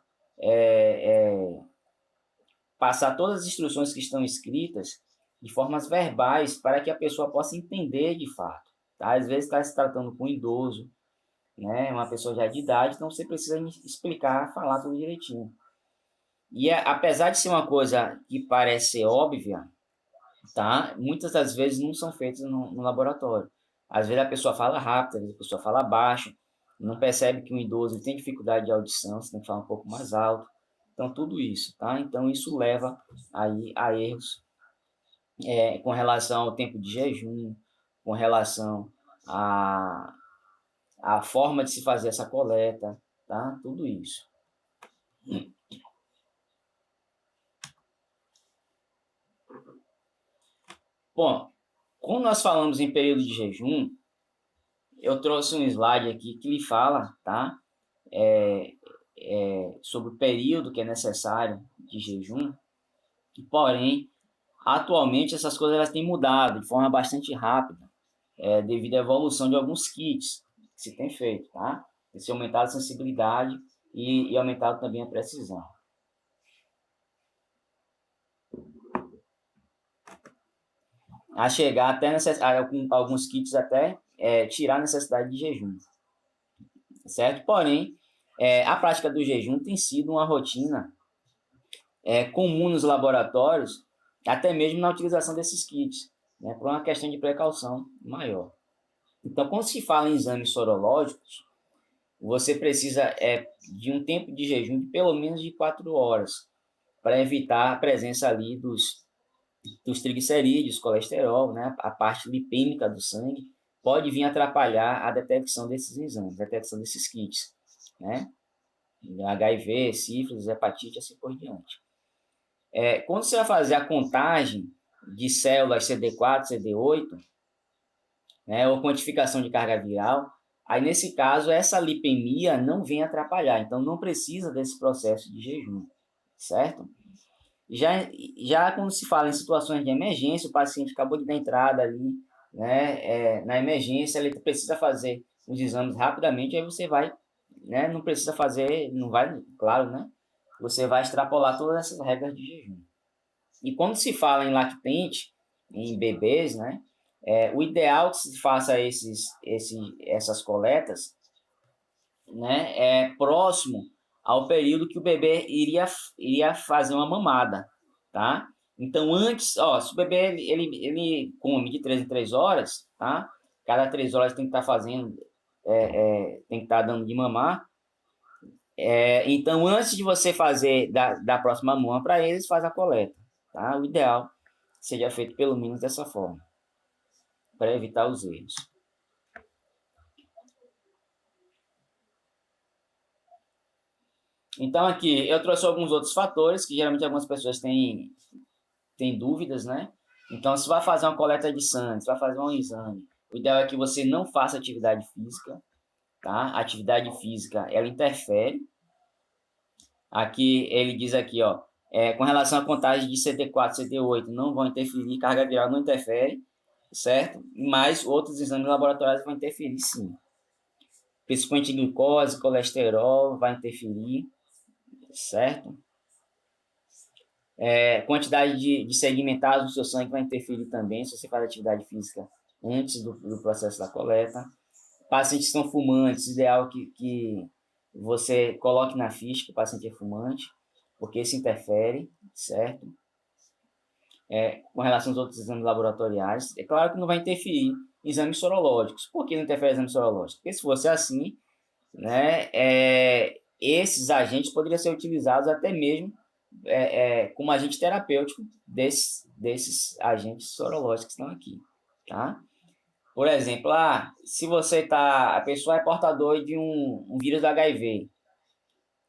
passar todas as instruções que estão escritas de formas verbais para que a pessoa possa entender de fato. Tá? Às vezes está se tratando com um idoso, né, uma pessoa já de idade, então você precisa explicar, falar tudo direitinho. E apesar de ser uma coisa que parece ser óbvia, tá? Muitas das vezes não são feitas no laboratório. Às vezes a pessoa fala rápido, às vezes a pessoa fala baixo, não percebe que um idoso tem dificuldade de audição, você tem que falar um pouco mais alto. Então, tudo isso, tá? Então, isso leva aí a erros com relação ao tempo de jejum, com relação à forma de se fazer essa coleta, tá? Tudo isso. Bom, quando nós falamos em período de jejum, eu trouxe um slide aqui que lhe fala, tá? Sobre o período que é necessário de jejum. Porém, atualmente essas coisas elas têm mudado de forma bastante rápida, devido à evolução de alguns kits que se tem feito, tá? Tem se aumentado a sensibilidade e aumentado também a precisão. A chegar até alguns kits até tirar a necessidade de jejum, certo? Porém, a prática do jejum tem sido uma rotina é comum nos laboratórios, até mesmo na utilização desses kits, né, por uma questão de precaução maior. Então, quando se fala em exames sorológicos, você precisa de um tempo de jejum de pelo menos de 4 horas, para evitar a presença ali dos triglicerídeos, colesterol, né, a parte lipêmica do sangue, pode vir atrapalhar a detecção desses exames, a detecção desses kits, né? HIV, sífilis, hepatite, assim por diante. Quando você vai fazer a contagem de células CD4, CD8, né, ou quantificação de carga viral, aí nesse caso essa lipemia não vem atrapalhar, então não precisa desse processo de jejum, certo? Já quando se fala em situações de emergência, o paciente acabou de dar entrada ali, né, na emergência, ele precisa fazer os exames rapidamente, aí você vai, né, não precisa fazer, não vai, claro, né, você vai extrapolar todas essas regras de jejum. E quando se fala em lactente, em bebês, né, o ideal que se faça essas coletas, né, próximo ao período que o bebê iria fazer uma mamada, tá? Então, antes, se o bebê ele come de 3 em 3 horas, tá? Cada 3 horas tem que estar fazendo, tem que estar dando de mamar. Então, antes de você fazer da próxima mama para eles, faz a coleta, tá? O ideal seja feito pelo menos dessa forma, para evitar os erros. Então, aqui eu trouxe alguns outros fatores que geralmente algumas pessoas têm dúvidas, né? Então, se vai fazer uma coleta de sangue, se vai fazer um exame, o ideal é que você não faça atividade física, tá? A atividade física, ela interfere. Aqui, ele diz aqui, ó, com relação à contagem de CD4, CD8, não vão interferir, carga viral não interfere, certo? Mas outros exames laboratoriais vão interferir, sim. Principalmente glicose, colesterol, vai interferir, certo? Quantidade de segmentados no seu sangue vai interferir também, se você faz atividade física antes do processo da coleta. Pacientes que são fumantes, ideal que você coloque na ficha que o paciente é fumante, porque isso interfere, certo? Com relação aos outros exames laboratoriais, é claro que não vai interferir em exames sorológicos. Por que não interfere em exames sorológicos? Porque se fosse assim, né, esses agentes poderiam ser utilizados até mesmo como agente terapêutico desses agentes sorológicos que estão aqui, tá? Por exemplo, se a pessoa é portadora de um vírus do HIV,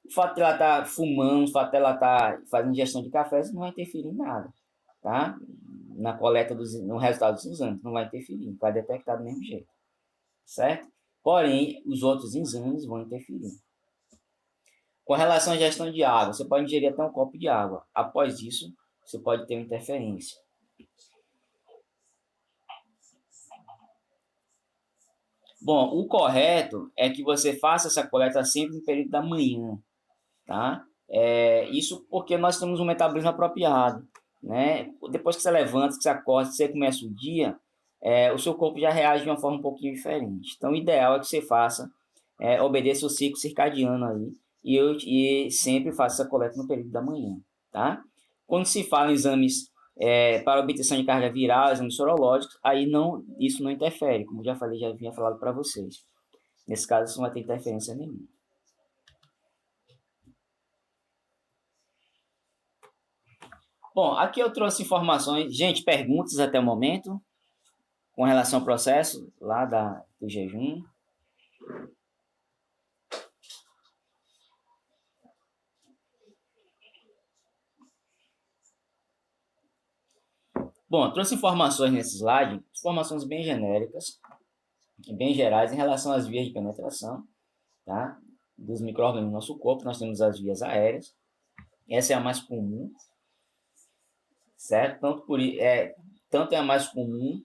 o fato de ela estar fumando, o fato de ela estar fazendo ingestão de café, isso não vai interferir em nada, tá? Na coleta no resultado dos exames, não vai interferir, vai detectar do mesmo jeito, certo? Porém, os outros exames vão interferir. Com relação à ingestão de água, você pode ingerir até um copo de água. Após isso, você pode ter uma interferência. Bom, o correto é que você faça essa coleta sempre no período da manhã, tá? Isso porque nós temos um metabolismo apropriado, né? Depois que você levanta, que você acorda, que você começa o dia, o seu corpo já reage de uma forma um pouquinho diferente. Então, o ideal é que você obedeça o ciclo circadiano aí, e sempre faça essa coleta no período da manhã, tá? Quando se fala em exames para obtenção de carga viral, exames sorológicos, aí isso não interfere, como já havia falado para vocês. Nesse caso, isso não vai ter interferência nenhuma. Bom, aqui eu trouxe informações, gente, perguntas até o momento, com relação ao processo lá do jejum. Bom, trouxe informações nesse slide, informações bem genéricas, bem gerais em relação às vias de penetração, tá? Dos micro-organismos no nosso corpo. Nós temos as vias aéreas, essa é a mais comum, certo? Tanto é a mais comum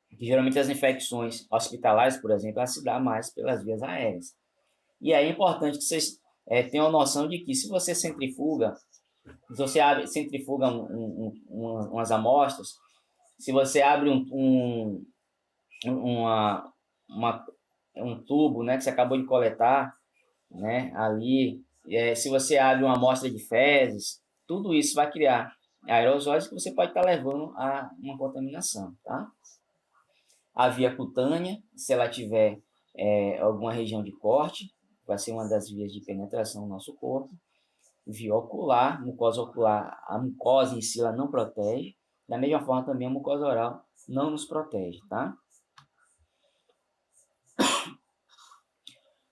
que geralmente as infecções hospitalares, por exemplo, elas se dão mais pelas vias aéreas. E aí é importante que vocês tenham a noção de que se você centrifuga umas amostras, se você abre um tubo, né, que você acabou de coletar, né, ali, se você abre uma amostra de fezes, tudo isso vai criar aerosóis que você pode estar levando a uma contaminação, tá? A via cutânea, se ela tiver alguma região de corte, vai ser uma das vias de penetração no nosso corpo. Via ocular, mucosa ocular, a mucosa em si ela não protege. Da mesma forma também a mucosa oral não nos protege, tá?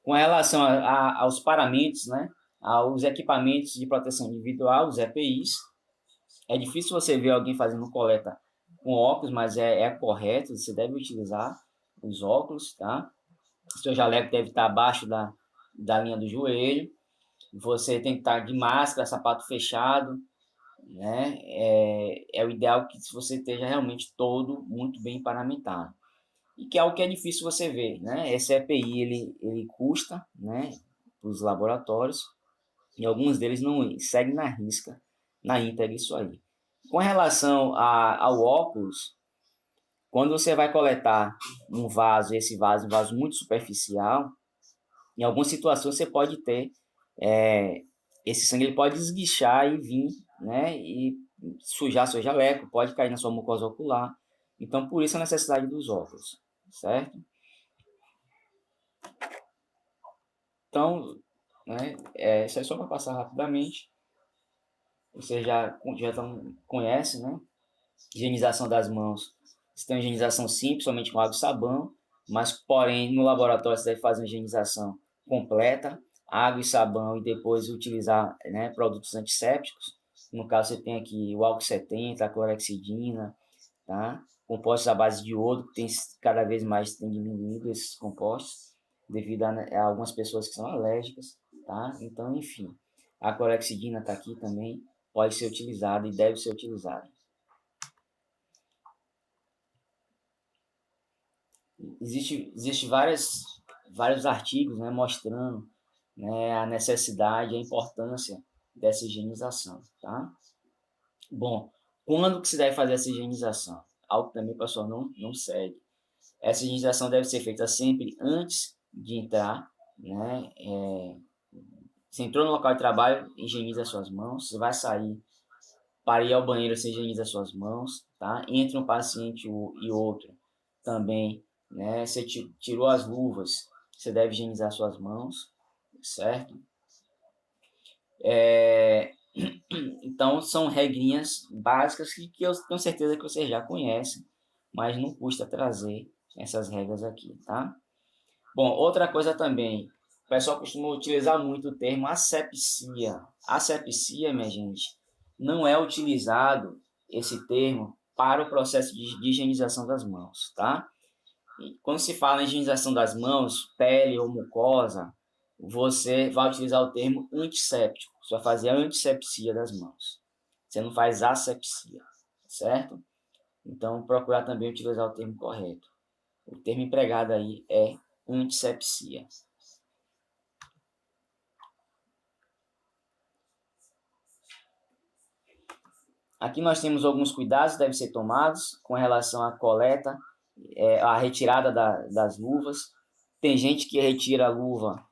Com relação aos paramentos, né? Aos equipamentos de proteção individual, os EPIs, é difícil você ver alguém fazendo coleta com óculos, mas é correto, você deve utilizar os óculos, tá? Seu jaleco deve estar abaixo da linha do joelho. Você tem que estar de máscara, sapato fechado, né? É o ideal que você esteja realmente todo muito bem paramentado. E que é algo que é difícil você ver, né? Esse EPI, ele custa, né, para os laboratórios, e alguns deles não seguem na risca, na íntegra isso aí. Com relação ao óculos, quando você vai coletar um vaso, esse vaso é um vaso muito superficial, em algumas situações você pode ter, esse sangue ele pode esguichar e vir, né, e sujar seu jaleco, pode cair na sua mucosa ocular. Então, por isso a necessidade dos óculos, certo? Então, né, isso é só para passar rapidamente. Você já conhece, né? Higienização das mãos. Você tem uma higienização simples, somente com água e sabão, mas, porém, no laboratório você deve fazer uma higienização completa, água e sabão, e depois utilizar, né, produtos antissépticos. No caso, você tem aqui o álcool 70, a clorexidina, tá? Compostos à base de iodo, que tem cada vez mais tem diminuído esses compostos, devido a algumas pessoas que são alérgicas, tá? Então, enfim, a clorexidina está aqui também, pode ser utilizada e deve ser utilizada. Existe vários artigos, né, mostrando, né, a necessidade, a importância dessa higienização, tá? Bom, quando que se deve fazer essa higienização? Algo que também o pessoal não segue. Essa higienização deve ser feita sempre antes de entrar, né? Você entrou no local de trabalho, higieniza suas mãos. Você vai sair para ir ao banheiro, você higieniza suas mãos, tá? Entre um paciente e outro também, né? Você tirou as luvas, você deve higienizar suas mãos, certo? Então, são regrinhas básicas que eu tenho certeza que você já conhece, mas não custa trazer essas regras aqui, tá? Bom, outra coisa também, o pessoal costuma utilizar muito o termo asepsia. Asepsia, minha gente, não é utilizado esse termo para o processo de higienização das mãos, tá? E quando se fala em higienização das mãos, pele ou mucosa, você vai utilizar o termo antisséptico. Você vai fazer a antissepsia das mãos. Você não faz asepsia, certo? Então, procurar também utilizar o termo correto. O termo empregado aí é antissepsia. Aqui nós temos alguns cuidados que devem ser tomados com relação à coleta, à retirada das luvas. Tem gente que retira a luva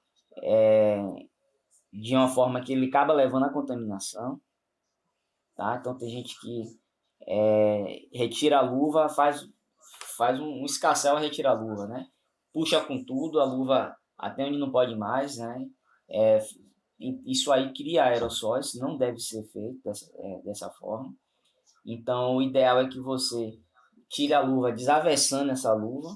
de uma forma que ele acaba levando a contaminação, tá? Então tem gente que retira a luva, faz um escarcéu a retirar a luva, né? Puxa com tudo, a luva até onde não pode mais, né? Isso aí cria aerossóis, não deve ser feito dessa forma. Então, o ideal é que você tire a luva desavessando essa luva,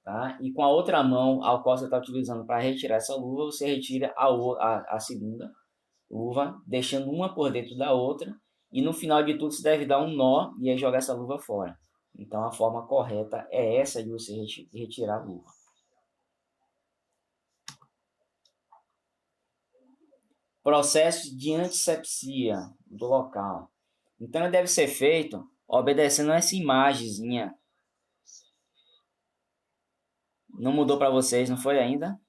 tá? E com a outra mão, ao qual você está utilizando para retirar essa luva, você retira a segunda luva, deixando uma por dentro da outra, e no final de tudo você deve dar um nó e aí jogar essa luva fora. Então, a forma correta é essa de você retirar a luva. Processo de antissepsia do local. Então, ele deve ser feito obedecendo essa imagenzinha. Não mudou para vocês, não foi ainda?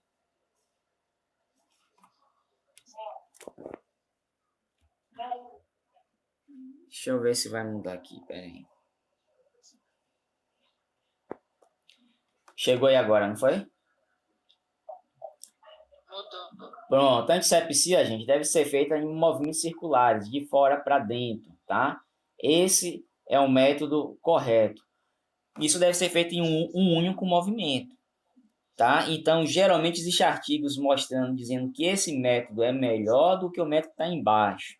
Deixa eu ver se vai mudar aqui, peraí. Chegou aí agora, não foi? Mudou. Pronto, a antisepsia, gente, deve ser feita em movimentos circulares, de fora para dentro, tá? Esse é o método correto. Isso deve ser feito em um único movimento, tá? Então, geralmente existem artigos mostrando, dizendo que esse método é melhor do que o método que está embaixo,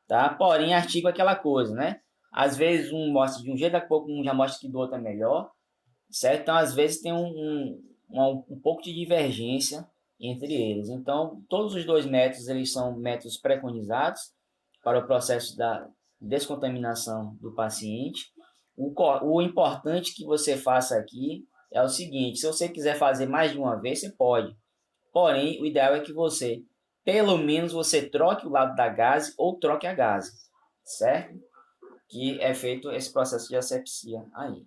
tá? Porém, artigo é aquela coisa, né? Às vezes um mostra de um jeito, daqui a pouco um já mostra que do outro é melhor, certo? Então, às vezes tem um pouco de divergência entre eles. Então, todos os dois métodos, eles são métodos preconizados para o processo da descontaminação do paciente. O importante que você faça aqui é o seguinte: se você quiser fazer mais de uma vez, você pode. Porém, o ideal é que você, pelo menos, você troque o lado da gase ou troque a gase, certo? Que é feito esse processo de asepsia aí.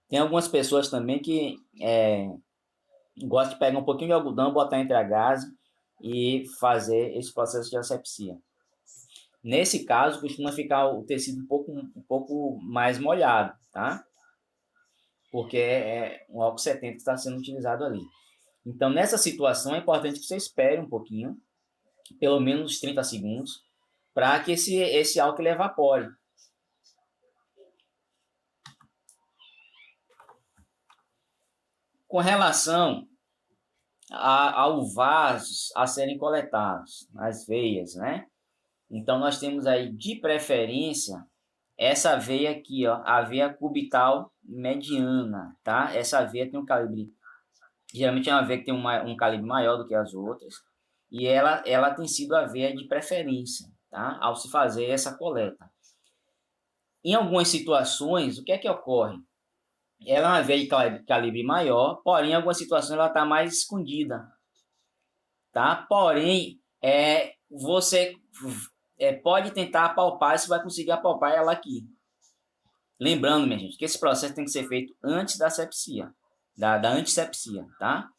Tem algumas pessoas também que gostam de pegar um pouquinho de algodão, botar entre a gase e fazer esse processo de asepsia. Nesse caso, costuma ficar o tecido um pouco mais molhado, tá? Porque é um álcool 70 que está sendo utilizado ali. Então, nessa situação, é importante que você espere um pouquinho, pelo menos 30 segundos, para que esse álcool evapore. Com relação ao vasos a serem coletados, as veias, né? Então, nós temos aí, de preferência, essa veia aqui, ó, a veia cubital mediana, tá? Essa veia tem um calibre, geralmente é uma veia que tem um calibre maior do que as outras, e ela tem sido a veia de preferência, tá? Ao se fazer essa coleta. Em algumas situações, o que é que ocorre? Ela é uma veia de calibre maior, porém, em algumas situações ela está mais escondida, tá? Porém, você pode tentar apalpar, se vai conseguir apalpar ela aqui. Lembrando, minha gente, que esse processo tem que ser feito antes da sepsia, da antisepsia, tá?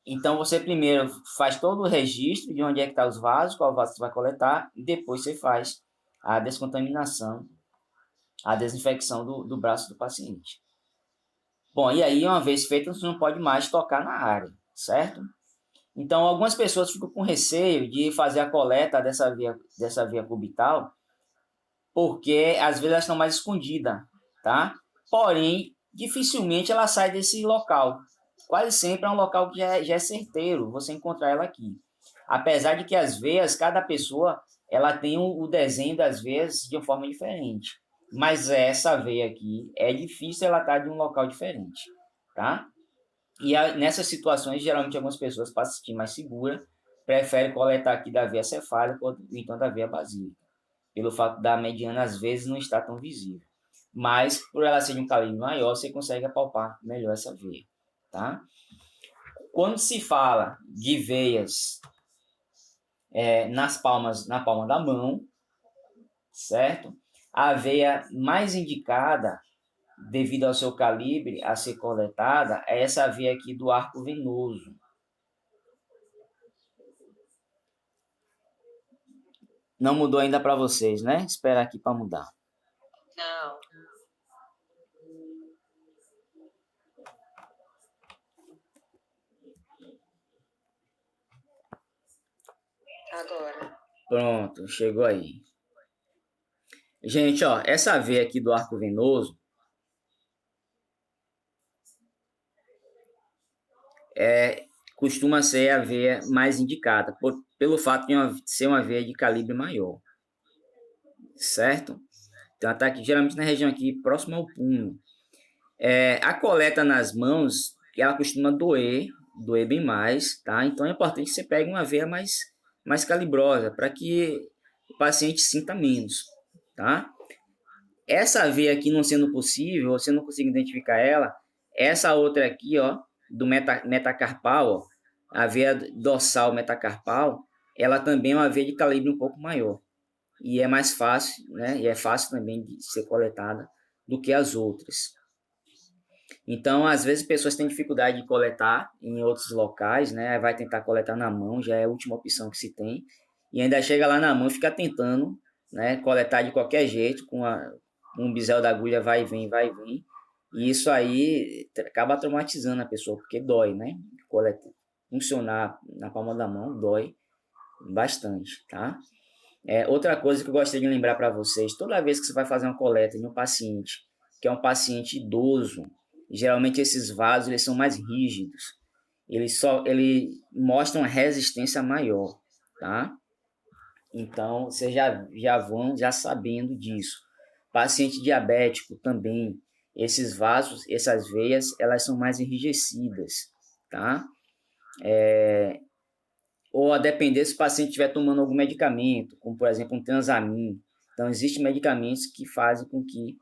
Então, você primeiro faz todo o registro de onde é que estão os vasos, qual vaso você vai coletar, e depois você faz a descontaminação, a desinfecção do braço do paciente. Bom, e aí, uma vez feito, você não pode mais tocar na área, certo? Então, algumas pessoas ficam com receio de fazer a coleta dessa veia cubital, porque às vezes elas estão mais escondidas, tá? Porém, dificilmente ela sai desse local. Quase sempre é um local que já é certeiro você encontrar ela aqui. Apesar de que as veias, cada pessoa, ela tem o desenho das veias de uma forma diferente. Mas essa veia aqui, é difícil ela estar de um local diferente, tá? E nessas situações, geralmente algumas pessoas, para se sentir mais segura, preferem coletar aqui da veia cefálica ou então da veia basílica, pelo fato da mediana às vezes não estar tão visível. Mas, por ela ser de um calibre maior, você consegue apalpar melhor essa veia, tá? Quando se fala de veias na palma da mão, certo? A veia mais indicada, devido ao seu calibre, a ser coletada, é essa veia aqui do arco venoso. Não mudou ainda para vocês, né? Espera aqui para mudar. Não. Agora. Pronto, chegou aí. Gente, ó, essa veia aqui do arco venoso costuma ser a veia mais indicada, pelo fato de ser uma veia de calibre maior, certo? Então, ela está aqui, geralmente na região aqui, próxima ao punho. A coleta nas mãos, ela costuma doer bem mais, tá? Então, é importante que você pegue uma veia mais calibrosa, para que o paciente sinta menos, tá? Essa veia aqui não sendo possível, você não consegue identificar ela, essa outra aqui, ó, do metacarpal, ó, a veia dorsal metacarpal, ela também é uma veia de calibre um pouco maior. E é mais fácil, né? E é fácil também de ser coletada do que as outras. Então, às vezes, pessoas têm dificuldade de coletar em outros locais, né? Vai tentar coletar na mão, já é a última opção que se tem. e ainda chega lá na mão e fica tentando, né, coletar de qualquer jeito, com um bisel da agulha vai e vem, vai e vem. E isso aí acaba traumatizando a pessoa, porque dói, né? Funcionar na palma da mão dói bastante, tá? Outra coisa que eu gostaria de lembrar para vocês, toda vez que você vai fazer uma coleta em um paciente, que é um paciente idoso, geralmente esses vasos eles são mais rígidos, eles mostram resistência maior, tá? Então, vocês já vão já sabendo disso. Paciente diabético também, esses vasos, essas veias, elas são mais enrijecidas, tá? Ou a depender se o paciente estiver tomando algum medicamento, como por exemplo um transamin. Então, existem medicamentos que fazem com que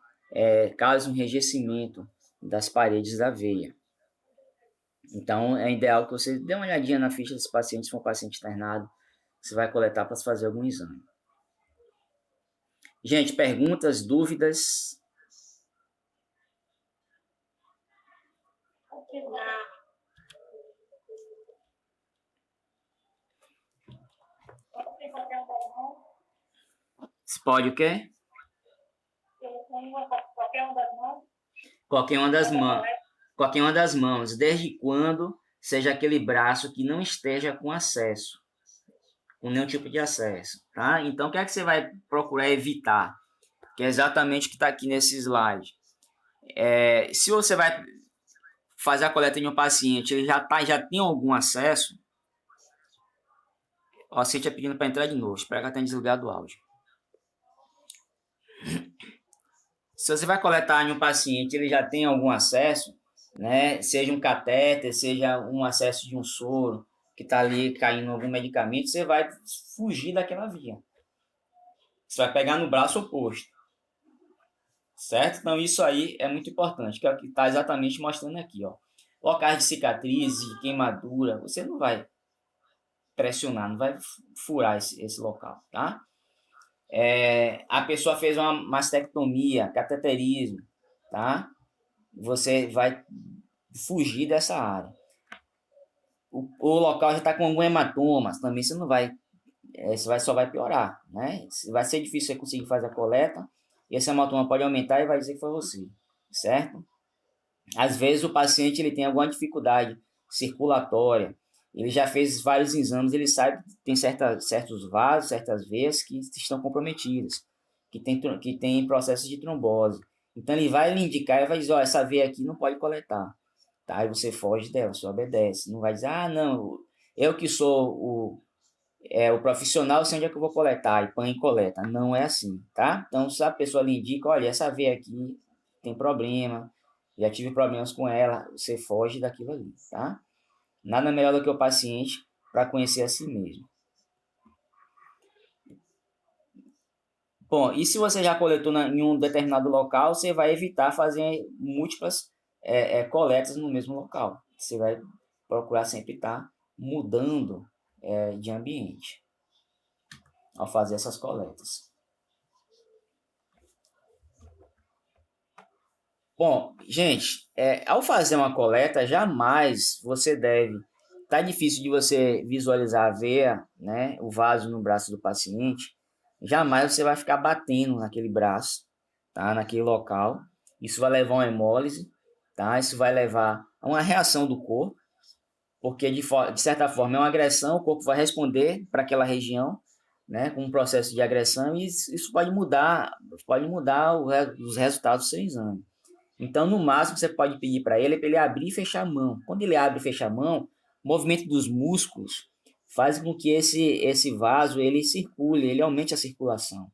cause um enrijecimento das paredes da veia. Então, é ideal que você dê uma olhadinha na ficha desse paciente, se for um paciente internado, você vai coletar para fazer algum exame. Gente, perguntas, dúvidas? Se pode o quê? Qualquer uma das mãos. Qualquer uma das mãos, desde quando seja aquele braço que não esteja com acesso, com nenhum tipo de acesso, tá? Então, o que é que você vai procurar evitar? Que é exatamente o que está aqui nesse slide. Se você vai fazer a coleta em um paciente, ele já tem algum acesso, ó, a Cíntia pedindo para entrar de novo, espero que ela tenha desligado o áudio. Se você vai coletar em um paciente, ele já tem algum acesso, né? Seja um catéter, seja um acesso de um soro, que está ali caindo algum medicamento, você vai fugir daquela via. Você vai pegar no braço oposto. Certo? Então, isso aí é muito importante, que é o que está exatamente mostrando aqui, ó. Locais de cicatriz, de queimadura, você não vai pressionar, não vai furar esse local, tá? A pessoa fez uma mastectomia, cateterismo, tá? Você vai fugir dessa área. O local já está com algum hematoma, também você não vai, só vai piorar, né? Vai ser difícil você conseguir fazer a coleta, e esse hematoma pode aumentar e vai dizer que foi você, certo? Às vezes o paciente ele tem alguma dificuldade circulatória, ele já fez vários exames, ele sabe que tem certos vasos, certas veias que estão comprometidas, que tem processos de trombose. Então ele vai lhe indicar e vai dizer, ó, essa veia aqui não pode coletar. Tá? Aí você foge dela, você obedece. Não vai dizer, não, eu que sou o profissional, sei onde é que eu vou coletar, e põe e coleta. Não é assim, tá? Então, se a pessoa lhe indica, olha, essa veia aqui tem problema, já tive problemas com ela, você foge daquilo ali, tá? Nada melhor do que o paciente para conhecer a si mesmo. Bom, e se você já coletou em um determinado local, você vai evitar fazer múltiplas coletas no mesmo local. Você vai procurar sempre estar mudando de ambiente ao fazer essas coletas. Bom, gente, ao fazer uma coleta, jamais você deve... Tá difícil de você visualizar a veia, né, o vaso no braço do paciente. Jamais você vai ficar batendo naquele braço, tá, naquele local. Isso vai levar a uma hemólise, tá? Isso vai levar a uma reação do corpo, porque de certa forma é uma agressão, o corpo vai responder para aquela região, né, com um processo de agressão, e isso pode mudar os resultados do seu exame. Então, no máximo, você pode pedir para ele abrir e fechar a mão. Quando ele abre e fecha a mão, o movimento dos músculos faz com que esse vaso ele circule, ele aumente a circulação.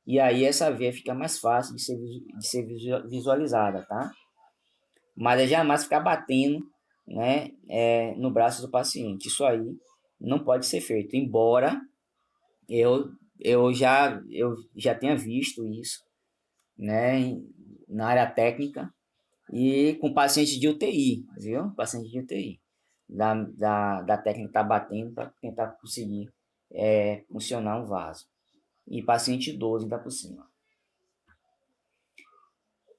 E aí essa veia fica mais fácil de ser visualizada, tá? Mas é jamais ficar batendo, né, no braço do paciente. Isso aí não pode ser feito, embora eu já tenha visto isso, né, na área técnica e com paciente de UTI, viu? Paciente de UTI. Da técnica tá batendo para tentar conseguir funcionar um vaso. E paciente idoso ainda por cima.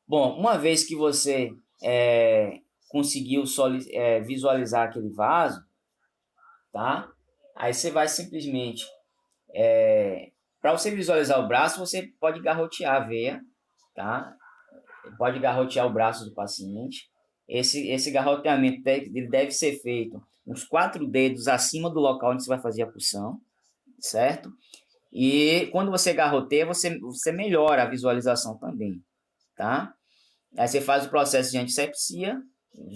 Bom, uma vez que você conseguiu visualizar aquele vaso, tá? Aí você vai simplesmente Para você visualizar o braço, você pode garrotear a veia, tá? Pode garrotear o braço do paciente. Esse garroteamento ele deve ser feito uns 4 dedos acima do local onde você vai fazer a punção, certo? E quando você garroteia, você melhora a visualização também, tá? Aí você faz o processo de antisepsia,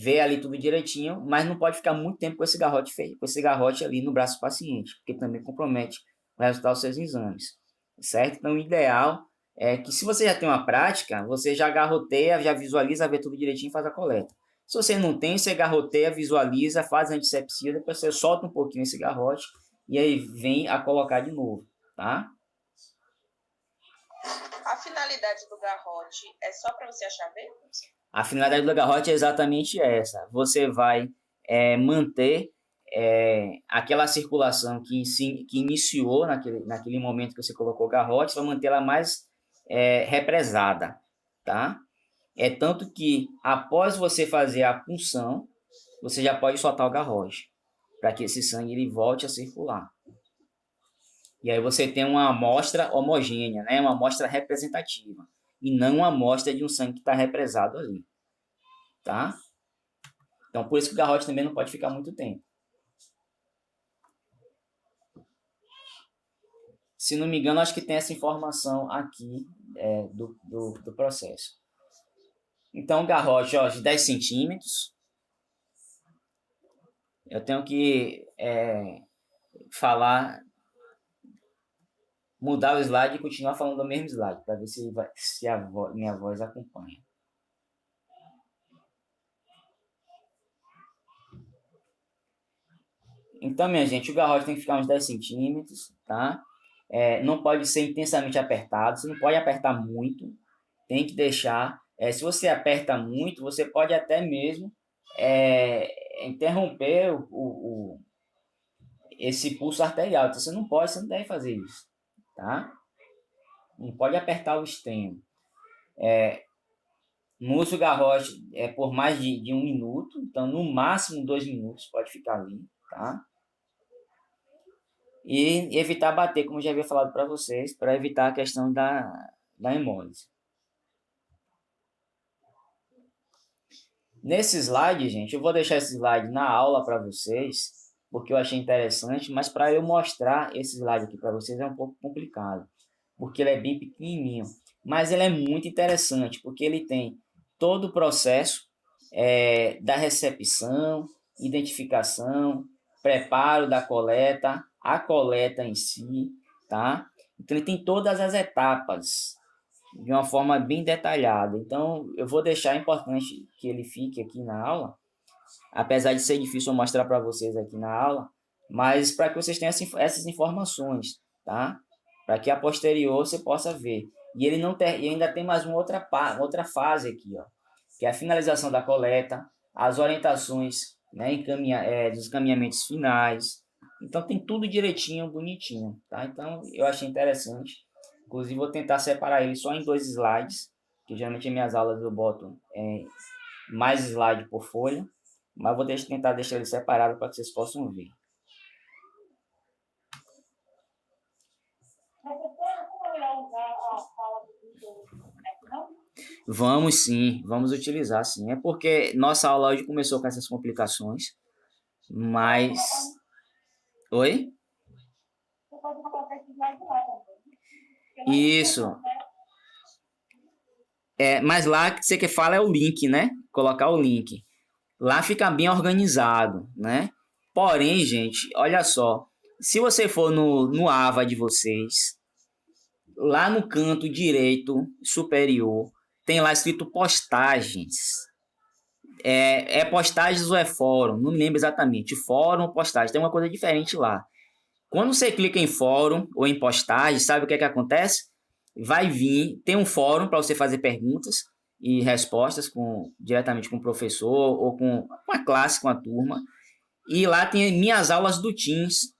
vê ali tudo direitinho, mas não pode ficar muito tempo com esse garrote feio, com esse garrote ali no braço do paciente, porque também compromete o resultado dos seus exames, certo? Então, o ideal é que se você já tem uma prática, você já garroteia, já visualiza, vê tudo direitinho e faz a coleta. Se você não tem, você garroteia, visualiza, faz a antisepsia, depois você solta um pouquinho esse garrote e aí vem a colocar de novo, tá? A finalidade do garrote é só para você achar venos? A finalidade do garrote é exatamente essa. Você vai manter aquela circulação que iniciou naquele momento que você colocou o garrote, vai manter ela mais represada, tá? É tanto que após você fazer a punção, você já pode soltar o garrote, para que esse sangue ele volte a circular. E aí você tem uma amostra homogênea, né? Uma amostra representativa. E não uma amostra de um sangue que está represado ali. Tá? Então, por isso que o garrote também não pode ficar muito tempo. Se não me engano, acho que tem essa informação aqui do processo. Então, o garrote de 10 centímetros. Eu tenho que mudar o slide e continuar falando do mesmo slide, para ver se minha voz acompanha. Então, minha gente, o garrote tem que ficar uns 10 centímetros, tá? Não pode ser intensamente apertado, você não pode apertar muito, tem que deixar. Se você aperta muito, você pode até mesmo interromper esse pulso arterial. Então, você não deve fazer isso, tá? Não pode apertar o extremo. Não use o garrote por mais de 1 minuto, então no máximo 2 minutos pode ficar ali, tá? E evitar bater, como eu já havia falado para vocês, para evitar a questão da hemólise. Nesse slide, gente, eu vou deixar esse slide na aula para vocês, porque eu achei interessante, mas para eu mostrar esse slide aqui para vocês é um pouco complicado, porque ele é bem pequenininho. Mas ele é muito interessante, porque ele tem todo o processo da recepção, identificação, preparo da coleta, a coleta em si, tá? Então, ele tem todas as etapas de uma forma bem detalhada. Então, eu vou deixar importante que ele fique aqui na aula, apesar de ser difícil eu mostrar para vocês aqui na aula, mas para que vocês tenham essas informações, tá? Para que a posterior você possa ver. E ele e ainda tem mais uma outra fase aqui, ó, que é a finalização da coleta, as orientações, né, dos encaminhamentos finais. Então tem tudo direitinho, bonitinho, tá? Então eu achei interessante. Inclusive vou tentar separar ele só em 2 slides, que geralmente em minhas aulas eu boto mais slide por folha, mas vou tentar deixar ele separado para que vocês possam ver. Vamos sim, vamos utilizar sim. É porque nossa aula hoje começou com essas complicações, mas... Oi? Isso. Mas lá que você que fala é o link, né? Colocar o link. Lá fica bem organizado, né? Porém, gente, olha só. Se você for no AVA de vocês, lá no canto direito superior, tem lá escrito postagens. Postagens ou é fórum? Não me lembro exatamente. Fórum ou postagem? Tem uma coisa diferente lá. Quando você clica em fórum ou em postagem, sabe o que acontece? Vai vir, tem um fórum para você fazer perguntas e respostas diretamente com o professor ou com a classe, com a turma. E lá tem minhas aulas do Teams.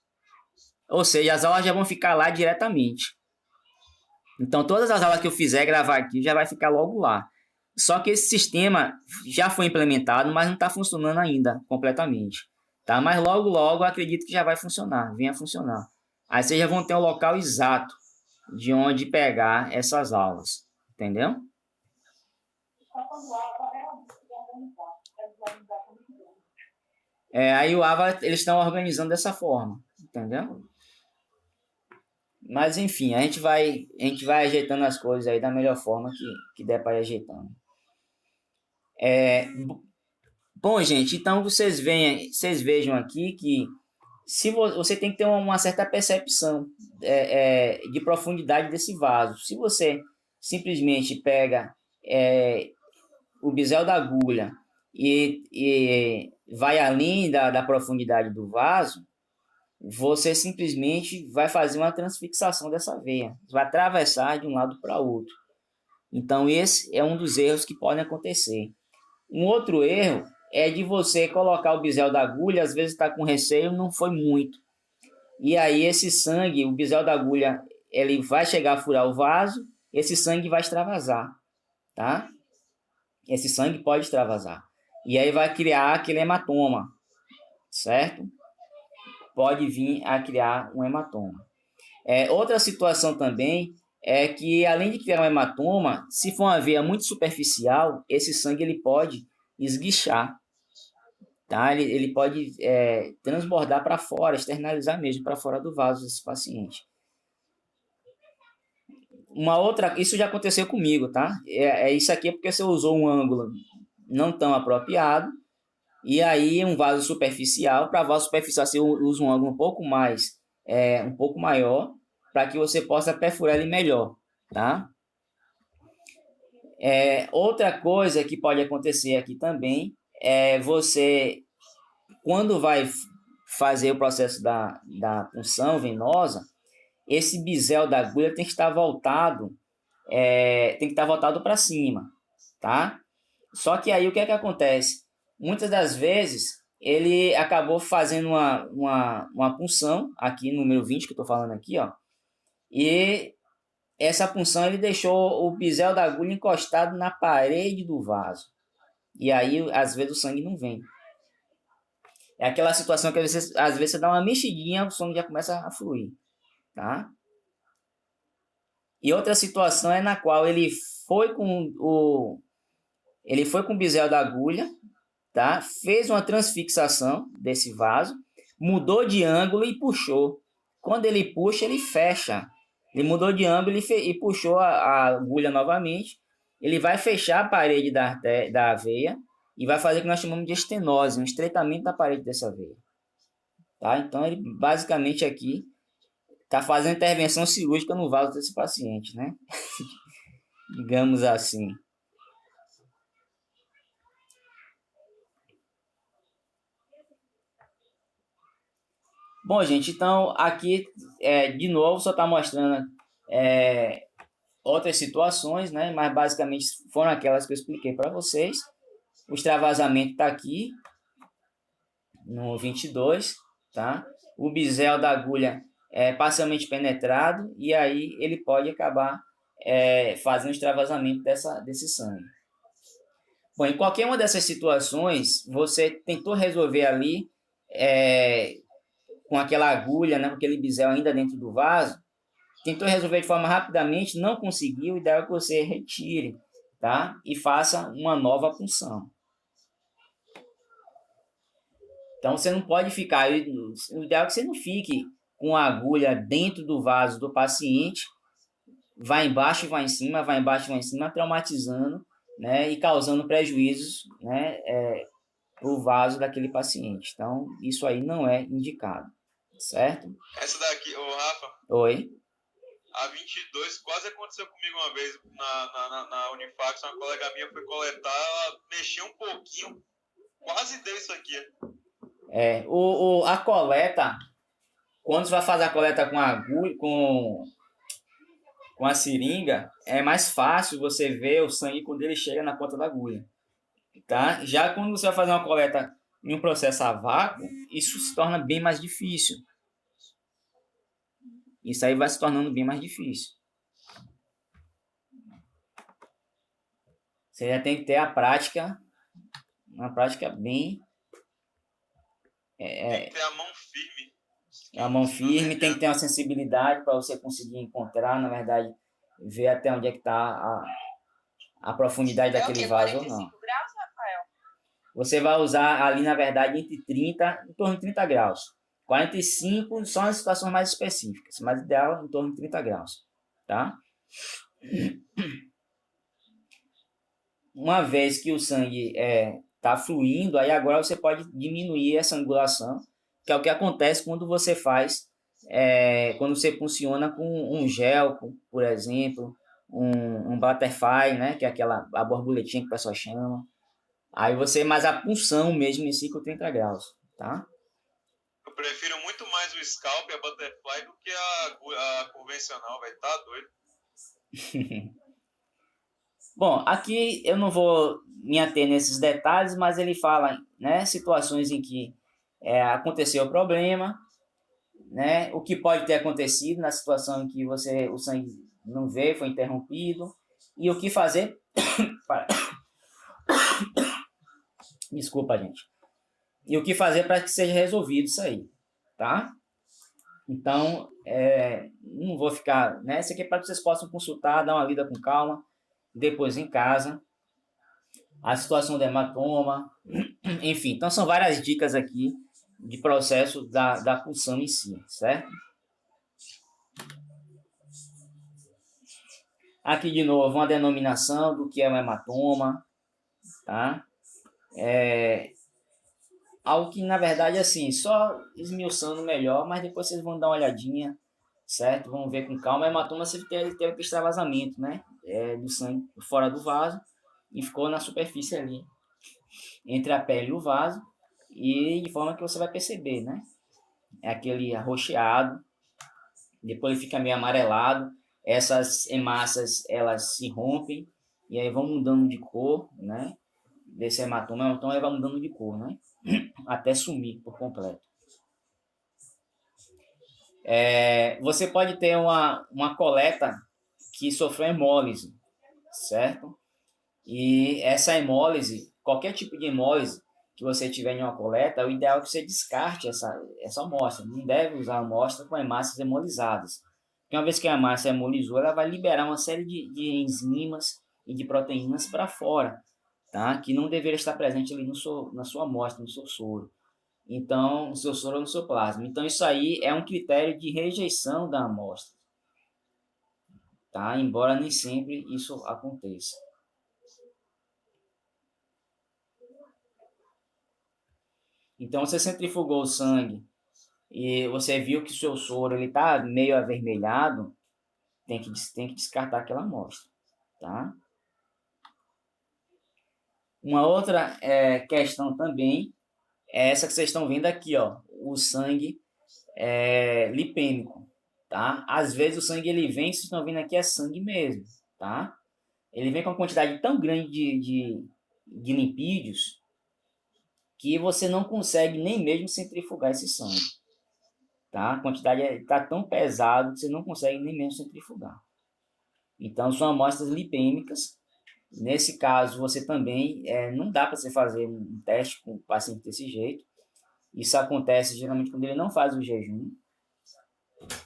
Ou seja, as aulas já vão ficar lá diretamente. Então, todas as aulas que eu fizer gravar aqui já vai ficar logo lá. Só que esse sistema já foi implementado, mas não está funcionando ainda completamente. Tá? Mas logo, logo, eu acredito que já vai funcionar, venha funcionar. Aí vocês já vão ter o local exato de onde pegar essas aulas, entendeu? Aí o AVA, eles estão organizando dessa forma, entendeu? Mas enfim, a gente vai ajeitando as coisas aí da melhor forma que der para ir ajeitando. Bom, gente, então vocês vejam aqui que se você tem que ter uma certa percepção de profundidade desse vaso. Se você simplesmente pega o bisel da agulha e vai além da profundidade do vaso, você simplesmente vai fazer uma transfixação dessa veia, vai atravessar de um lado para outro. Então esse é um dos erros que podem acontecer. Um outro erro é de você colocar o bisel da agulha, às vezes está com receio, não foi muito. E aí esse sangue, o bisel da agulha, ele vai chegar a furar o vaso, esse sangue vai extravasar, tá? Esse sangue pode extravasar. E aí vai criar aquele hematoma, certo? Pode vir a criar um hematoma. Outra situação também é que, além de criar um hematoma, se for uma veia muito superficial, esse sangue ele pode esguichar, tá? Ele pode transbordar para fora, externalizar mesmo para fora do vaso desse paciente. Isso já aconteceu comigo, tá? Isso aqui é porque você usou um ângulo não tão apropriado, e aí um vaso superficial. Para vaso superficial você usa um ângulo um pouco maior, para que você possa perfurar ele melhor, tá? Outra coisa que pode acontecer aqui também é você, quando vai fazer o processo da punção venosa, esse bisel da agulha tem que estar voltado para cima, tá? Só que aí o que é que acontece? Muitas das vezes ele acabou fazendo uma punção, aqui número 20 que eu estou falando aqui, ó, e essa punção ele deixou o bisel da agulha encostado na parede do vaso. E aí, às vezes, o sangue não vem. É aquela situação que às vezes você dá uma mexidinha, o sangue já começa a fluir, tá? E outra situação é na qual ele foi com o bisel da agulha, tá? Fez uma transfixação desse vaso, mudou de ângulo e puxou. Quando ele puxa, ele fecha. Ele mudou de ângulo e puxou a agulha novamente. Ele vai fechar a parede da veia e vai fazer o que nós chamamos de estenose, um estreitamento da parede dessa veia. Tá? Então, ele basicamente aqui está fazendo intervenção cirúrgica no vaso desse paciente, né? Digamos assim. Bom, gente, então aqui, de novo, só está mostrando outras situações, né? Mas basicamente foram aquelas que eu expliquei para vocês. O extravasamento está aqui, no 22, tá? O bisel da agulha é parcialmente penetrado e aí ele pode acabar fazendo extravasamento desse sangue. Bom, em qualquer uma dessas situações, você tentou resolver ali com aquela agulha, né, com aquele bisel ainda dentro do vaso, tentou resolver de forma rapidamente, não conseguiu, o ideal é que você retire, tá? E faça uma nova punção. Então, você não pode ficar, o ideal é que você não fique com a agulha dentro do vaso do paciente, vai embaixo e vai em cima, vai embaixo e vai em cima, traumatizando, né, e causando prejuízos, né, para o vaso daquele paciente. Então, isso aí não é indicado, certo? Essa daqui, ô Rafa. Oi. A 22 quase aconteceu comigo uma vez na Unifax, uma colega minha foi coletar, ela mexeu um pouquinho, quase deu isso aqui. A coleta, quando você vai fazer a coleta com a agulha, com a seringa, é mais fácil você ver o sangue quando ele chega na ponta da agulha, tá? Já quando você vai fazer uma coleta em um processo a vácuo, isso se torna bem mais difícil. Isso aí vai se tornando bem mais difícil. Você já tem que ter a prática, uma prática bem... Tem que ter a mão firme. É uma mão firme, tem que ter uma sensibilidade para você conseguir encontrar, na verdade, ver até onde é que está a profundidade É o daquele quê? vaso ou não. 45 graus, Rafael? Você vai usar ali, na verdade, entre 30, em torno de 30 graus. 45 são as situações mais específicas, mas ideal em torno de 30 graus, tá? Uma vez que o sangue está fluindo, aí agora você pode diminuir essa angulação, que é o que acontece quando você faz, quando você funciona com um gel, por exemplo, um butterfly, né, que é a borboletinha que o pessoal chama. Aí você, mas a punção mesmo em si com 30 graus, tá? Eu prefiro muito mais o scalp e a butterfly do que a convencional, vai tá doido. Bom, aqui eu não vou me ater nesses detalhes, mas ele fala, né, situações em que aconteceu o problema, né, o que pode ter acontecido na situação em que o sangue não veio, foi interrompido, e o que fazer. Desculpa, gente. E o que fazer para que seja resolvido isso aí, tá? Então, não vou ficar, né? Isso aqui é para que vocês possam consultar, dar uma lida com calma, depois em casa. A situação do hematoma, enfim. Então, são várias dicas aqui de processo da punção em si, certo? Aqui, de novo, uma denominação do que é um hematoma, tá? Algo que, na verdade, assim, só esmiuçando melhor, mas depois vocês vão dar uma olhadinha, certo? Vão ver com calma. Hematoma você teve aquele extravasamento, né? Do sangue fora do vaso e ficou na superfície ali, entre a pele e o vaso, e de forma que você vai perceber, né? É aquele arroxeado, depois ele fica meio amarelado, essas hemácias, elas se rompem, e aí vão mudando de cor, né? Desse hematoma, então ele vai mudando de cor, né? Até sumir por completo. Você pode ter uma coleta que sofreu hemólise, certo? E essa hemólise, qualquer tipo de hemólise que você tiver em uma coleta, o ideal é que você descarte essa amostra. Não deve usar a amostra com hemácias hemolizadas. Porque uma vez que a hemácia hemolizou, ela vai liberar uma série de enzimas e de proteínas para fora, tá? Que não deveria estar presente ali na sua amostra, no seu soro. Então, no seu soro ou no seu plasma. Então, isso aí é um critério de rejeição da amostra, tá? Embora nem sempre isso aconteça. Então, você centrifugou o sangue e você viu que o seu soro está meio avermelhado, tem que descartar aquela amostra, tá? Uma outra questão também é essa que vocês estão vendo aqui, ó, o sangue lipêmico, tá? Às vezes o sangue ele vem, vocês estão vendo aqui, é sangue mesmo, tá? Ele vem com uma quantidade tão grande de lipídios que você não consegue nem mesmo centrifugar esse sangue, tá? A quantidade está tão pesada que você não consegue nem mesmo centrifugar. Então, são amostras lipêmicas. Nesse caso, você também, não dá para você fazer um teste com o paciente desse jeito. Isso acontece geralmente quando ele não faz o jejum,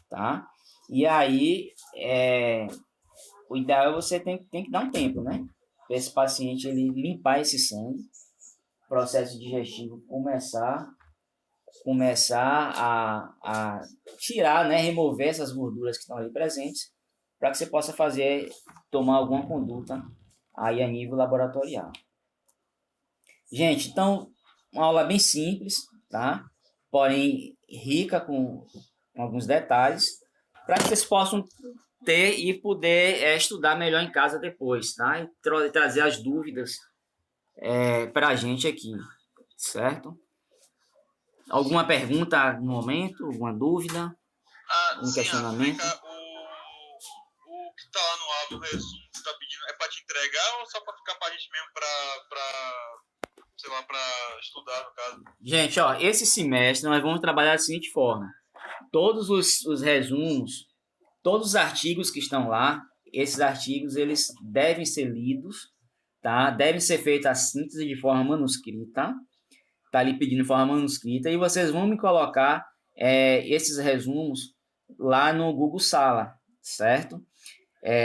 tá? E aí, o ideal é você tem que dar um tempo, né? Para esse paciente ele limpar esse sangue, processo digestivo começar a tirar, né? Remover essas gorduras que estão ali presentes, para que você possa tomar alguma conduta aí a nível laboratorial. Gente, então, uma aula bem simples, tá? Porém, rica com alguns detalhes, para que vocês possam ter e poder estudar melhor em casa depois, tá? E trazer as dúvidas para a gente aqui, certo? Alguma pergunta no momento? Alguma dúvida? Um questionamento? O que tá lá no álbum, o resumo que você tá pedindo, é para te entregar ou só para ficar pra gente mesmo sei lá, para estudar, no caso? Gente, ó, esse semestre nós vamos trabalhar da seguinte forma. Todos os resumos, todos os artigos que estão lá, esses artigos eles devem ser lidos, tá? Deve ser feita a síntese de forma manuscrita, tá ali pedindo de forma manuscrita, e vocês vão me colocar esses resumos lá no Google Sala, certo?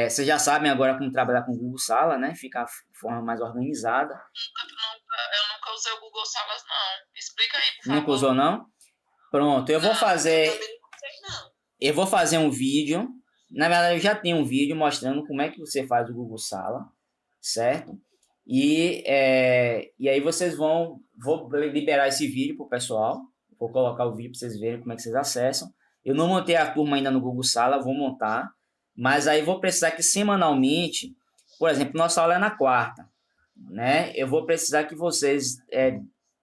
Vocês já sabem agora como trabalhar com o Google Sala, né? Fica de forma mais organizada. Eu nunca usei o Google Salas, não. Explica aí, por favor. Nunca usou, não? Pronto, eu vou fazer... Eu também não sei, não. Eu vou fazer um vídeo. Na verdade, eu já tenho um vídeo mostrando como é que você faz o Google Sala, certo? E aí vocês vou liberar esse vídeo pro pessoal. Vou colocar o vídeo para vocês verem como é que vocês acessam. Eu não montei a turma ainda no Google Sala, vou montar. Mas aí vou precisar que semanalmente, por exemplo, nossa aula é na quarta, né? Eu vou precisar que vocês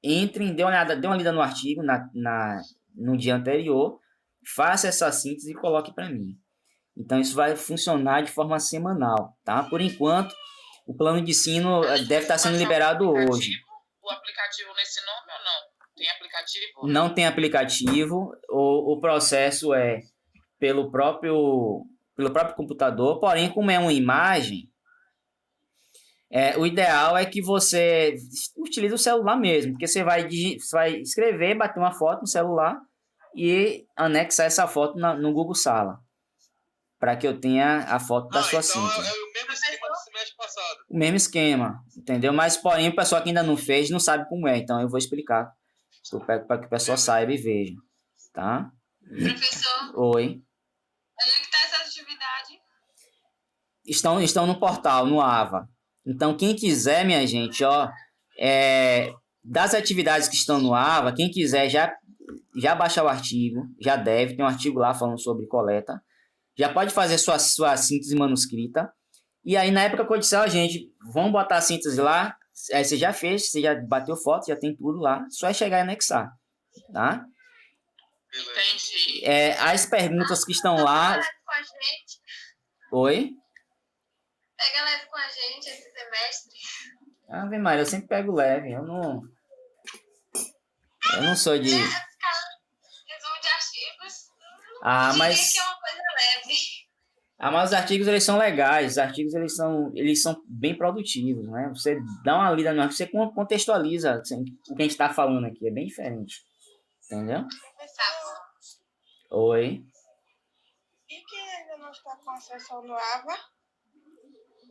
entrem, dê uma lida no artigo no dia anterior, faça essa síntese e coloque para mim. Então, isso vai funcionar de forma semanal, tá? Por enquanto, o plano de ensino deve estar sendo liberado hoje. O aplicativo nesse nome ou não? Tem aplicativo? Não tem aplicativo. O processo é pelo próprio computador, porém, como é uma imagem, o ideal é que você utilize o celular mesmo, porque você vai escrever, bater uma foto no celular e anexar essa foto no Google Sala, para que eu tenha a foto da sua então síntese. é o mesmo esquema do semestre passado. O mesmo esquema, entendeu? Mas, porém, o pessoal que ainda não fez não sabe como é, então eu vou explicar para que o pessoal saiba e veja, tá? Professor, Oi. onde é que está essa atividade? Estão no portal, no AVA. Então, quem quiser, minha gente, das atividades que estão no AVA, quem quiser já baixar o artigo, já deve, tem um artigo lá falando sobre coleta, já pode fazer sua síntese manuscrita, e aí na época que eu disser, gente, vamos botar a síntese lá, aí você já fez, você já bateu foto, já tem tudo lá, só é chegar e anexar, tá? Entendi. As perguntas que estão lá... Com a gente. Oi? Pega leve com a gente esse semestre. Ave Maria, eu sempre pego leve, eu não sou de... Resumo de artigos. Mas... Diria que é uma coisa leve. Mas os artigos, eles são legais, os artigos, eles são bem produtivos, né? Você dá uma lida no artigo, você contextualiza assim, o que a gente está falando aqui, é bem diferente, entendeu? Professor, Oi. e quem ainda não está com acesso ao AVA?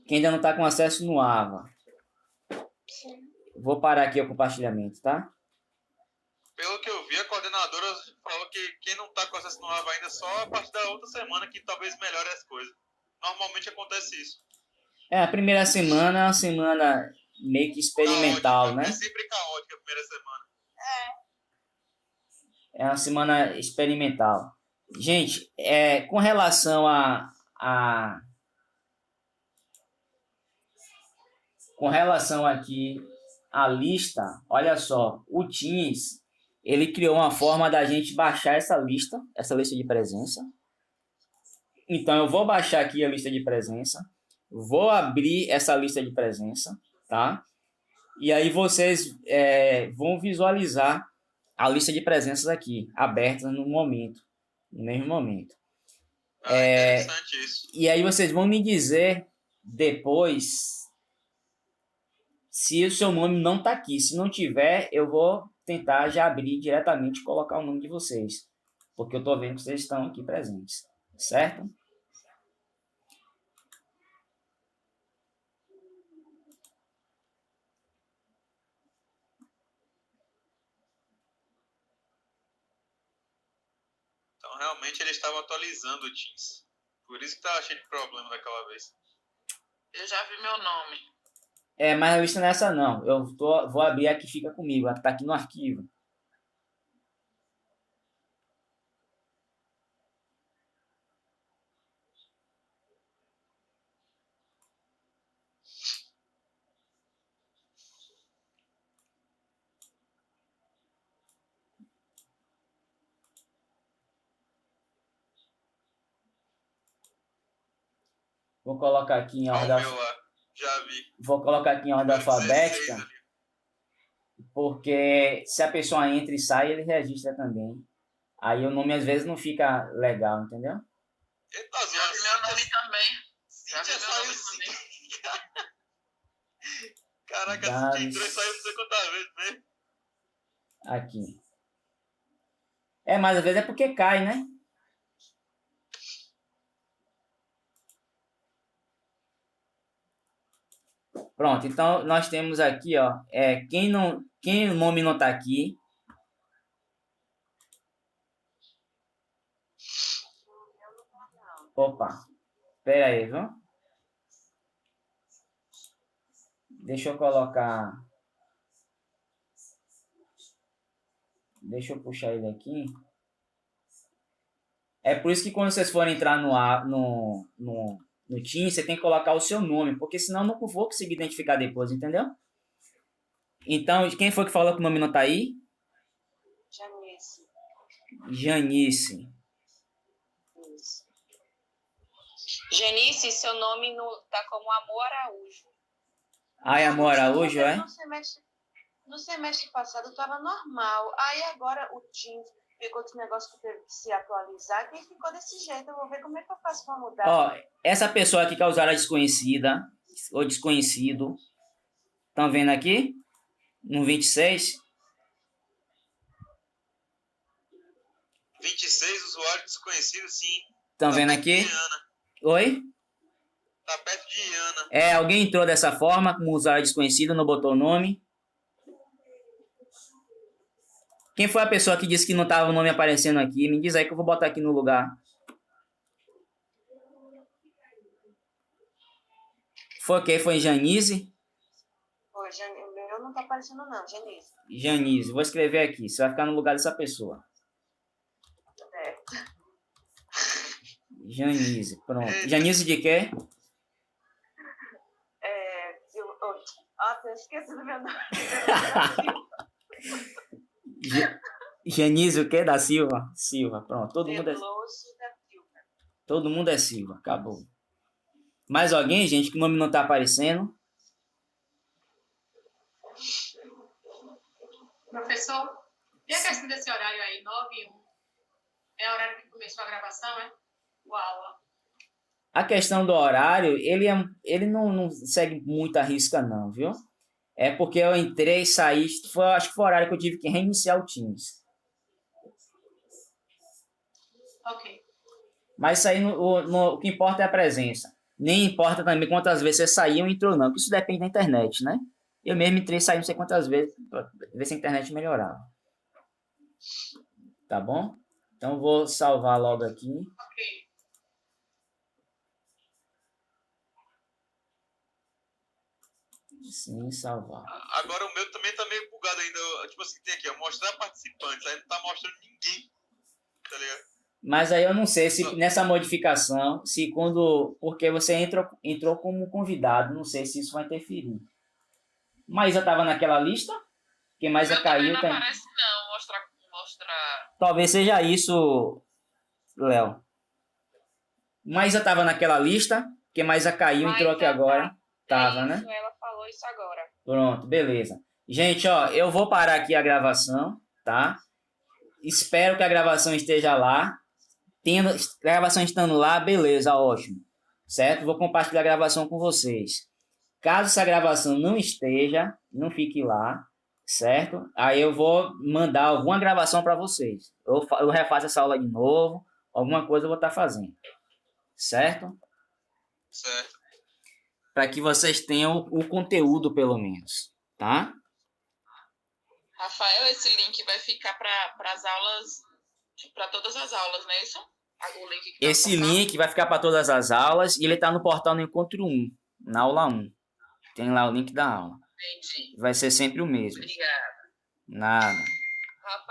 Quem ainda não está com acesso no AVA, Sim. vou parar aqui o compartilhamento, tá? Pelo que eu vi, a coordenadora falou que quem não tá com acesso no AVA ainda só a partir da outra semana que talvez melhore as coisas. Normalmente acontece isso. A primeira semana é uma semana meio que experimental, Caótica, né? É sempre caótica a primeira semana. É uma semana experimental. Gente, com relação com relação aqui à lista, olha só, o Teams, ele criou uma forma da gente baixar essa lista de presença. Então, eu vou baixar aqui a lista de presença, vou abrir essa lista de presença, tá? E aí vocês vão visualizar a lista de presenças aqui, abertas no mesmo momento. Interessante isso. E aí vocês vão me dizer depois se o seu nome não está aqui. Se não tiver, eu vou tentar já abrir diretamente e colocar o nome de vocês, porque eu estou vendo que vocês estão aqui presentes, certo? Então, realmente, eles estavam atualizando o Teams. Por isso que estava cheio de problema daquela vez. Eu já vi meu nome. Mas a lista não é essa não. Vou abrir a que fica comigo, a que está aqui no arquivo. Vou colocar aqui em ordem. Já vi. Vou colocar aqui em ordem alfabética, 16 ali. porque se a pessoa entra e sai, ele registra também. Aí o nome às vezes não fica legal, entendeu? Eita, Já vi meu nome também. Já vi Cíntia meu saiu nome sim. também. Caraca, Dados. Cíntia entrou e saiu não sei quantas vezes mesmo. Aqui. Mas às vezes é porque cai, né? Pronto, então nós temos aqui, ó, quem o nome não tá aqui, opa, pera aí, viu? Deixa eu colocar, deixa eu puxar ele aqui. É por isso que quando vocês forem entrar no Teams, você tem que colocar o seu nome, porque senão eu não vou conseguir identificar depois, entendeu? Então, quem foi que falou que o nome não tá aí? Janice. Janice. Isso. Genice, seu nome tá como Amor Araújo. Ai, Amor Araújo, é? No semestre passado estava normal. Aí agora o Teams ficou esse negócio que teve que se atualizar, que ficou desse jeito. Eu vou ver como é que eu faço para mudar. Ó, essa pessoa aqui que é usuária desconhecida, ou desconhecido, estão vendo aqui? No 26? 26 usuários desconhecidos, sim. Estão Tá vendo perto aqui? de Iana. Oi? Tá perto de Iana. Alguém entrou dessa forma, como usuário desconhecido, não botou o nome? Quem foi a pessoa que disse que não estava o nome aparecendo aqui? Me diz aí que eu vou botar aqui no lugar. Foi quem? Foi Janice? Pô, o meu não tá aparecendo não, Janice. Janice. Vou escrever aqui. Você vai ficar no lugar dessa pessoa. Certo. Janice, pronto. Janice de quê? Eu esqueci do meu nome. Janice o quê? Da Silva? Silva, pronto. Todo mundo é Silva. Acabou. Mais alguém, gente, que o nome não tá aparecendo? Professor, e a questão desse horário aí, 9 e 1? É o horário que começou a gravação, é? O aula. A questão do horário, ele não segue muita risca não, viu? É porque eu entrei e saí, acho que foi o horário que eu tive que reiniciar o Teams. Ok. Mas isso aí, o que importa é a presença. Nem importa também quantas vezes você saiu e entrou não, porque isso depende da internet, né? Eu mesmo entrei e saí não sei quantas vezes, para ver se a internet melhorava. Tá bom? Então vou salvar logo aqui. Ok. Sim, salvar. Agora o meu também tá meio bugado ainda. Tipo assim, tem aqui, ó, mostrar participantes. Aí não tá mostrando ninguém. Tá ligado? Mas aí eu não sei se nessa modificação, porque você entrou como convidado, não sei se isso vai interferir. Maísa estava naquela lista? Quem mais Meu caiu? também não aparece não, mostrar... Talvez seja isso, Léo. Maísa estava naquela lista, quem mais caiu, entrou aqui agora. Tava, né? Ela falou isso agora. Pronto, beleza. Gente, ó, eu vou parar aqui a gravação, tá? Espero que a gravação esteja lá. Gravação estando lá, beleza, ótimo. Certo? Vou compartilhar a gravação com vocês. Caso essa gravação não esteja, não fique lá, certo? Aí eu vou mandar alguma gravação para vocês. Eu refaço essa aula de novo, alguma coisa eu vou estar fazendo. Certo? Certo. Para que vocês tenham o conteúdo, pelo menos, tá? Rafael, esse link vai ficar para as aulas, para todas as aulas, não é isso? O link que tá Esse link vai ficar para todas as aulas e ele está no portal no Encontro 1, na aula 1. Tem lá o link da aula. Entendi. Vai ser sempre o mesmo. Obrigada. Nada. Rafael.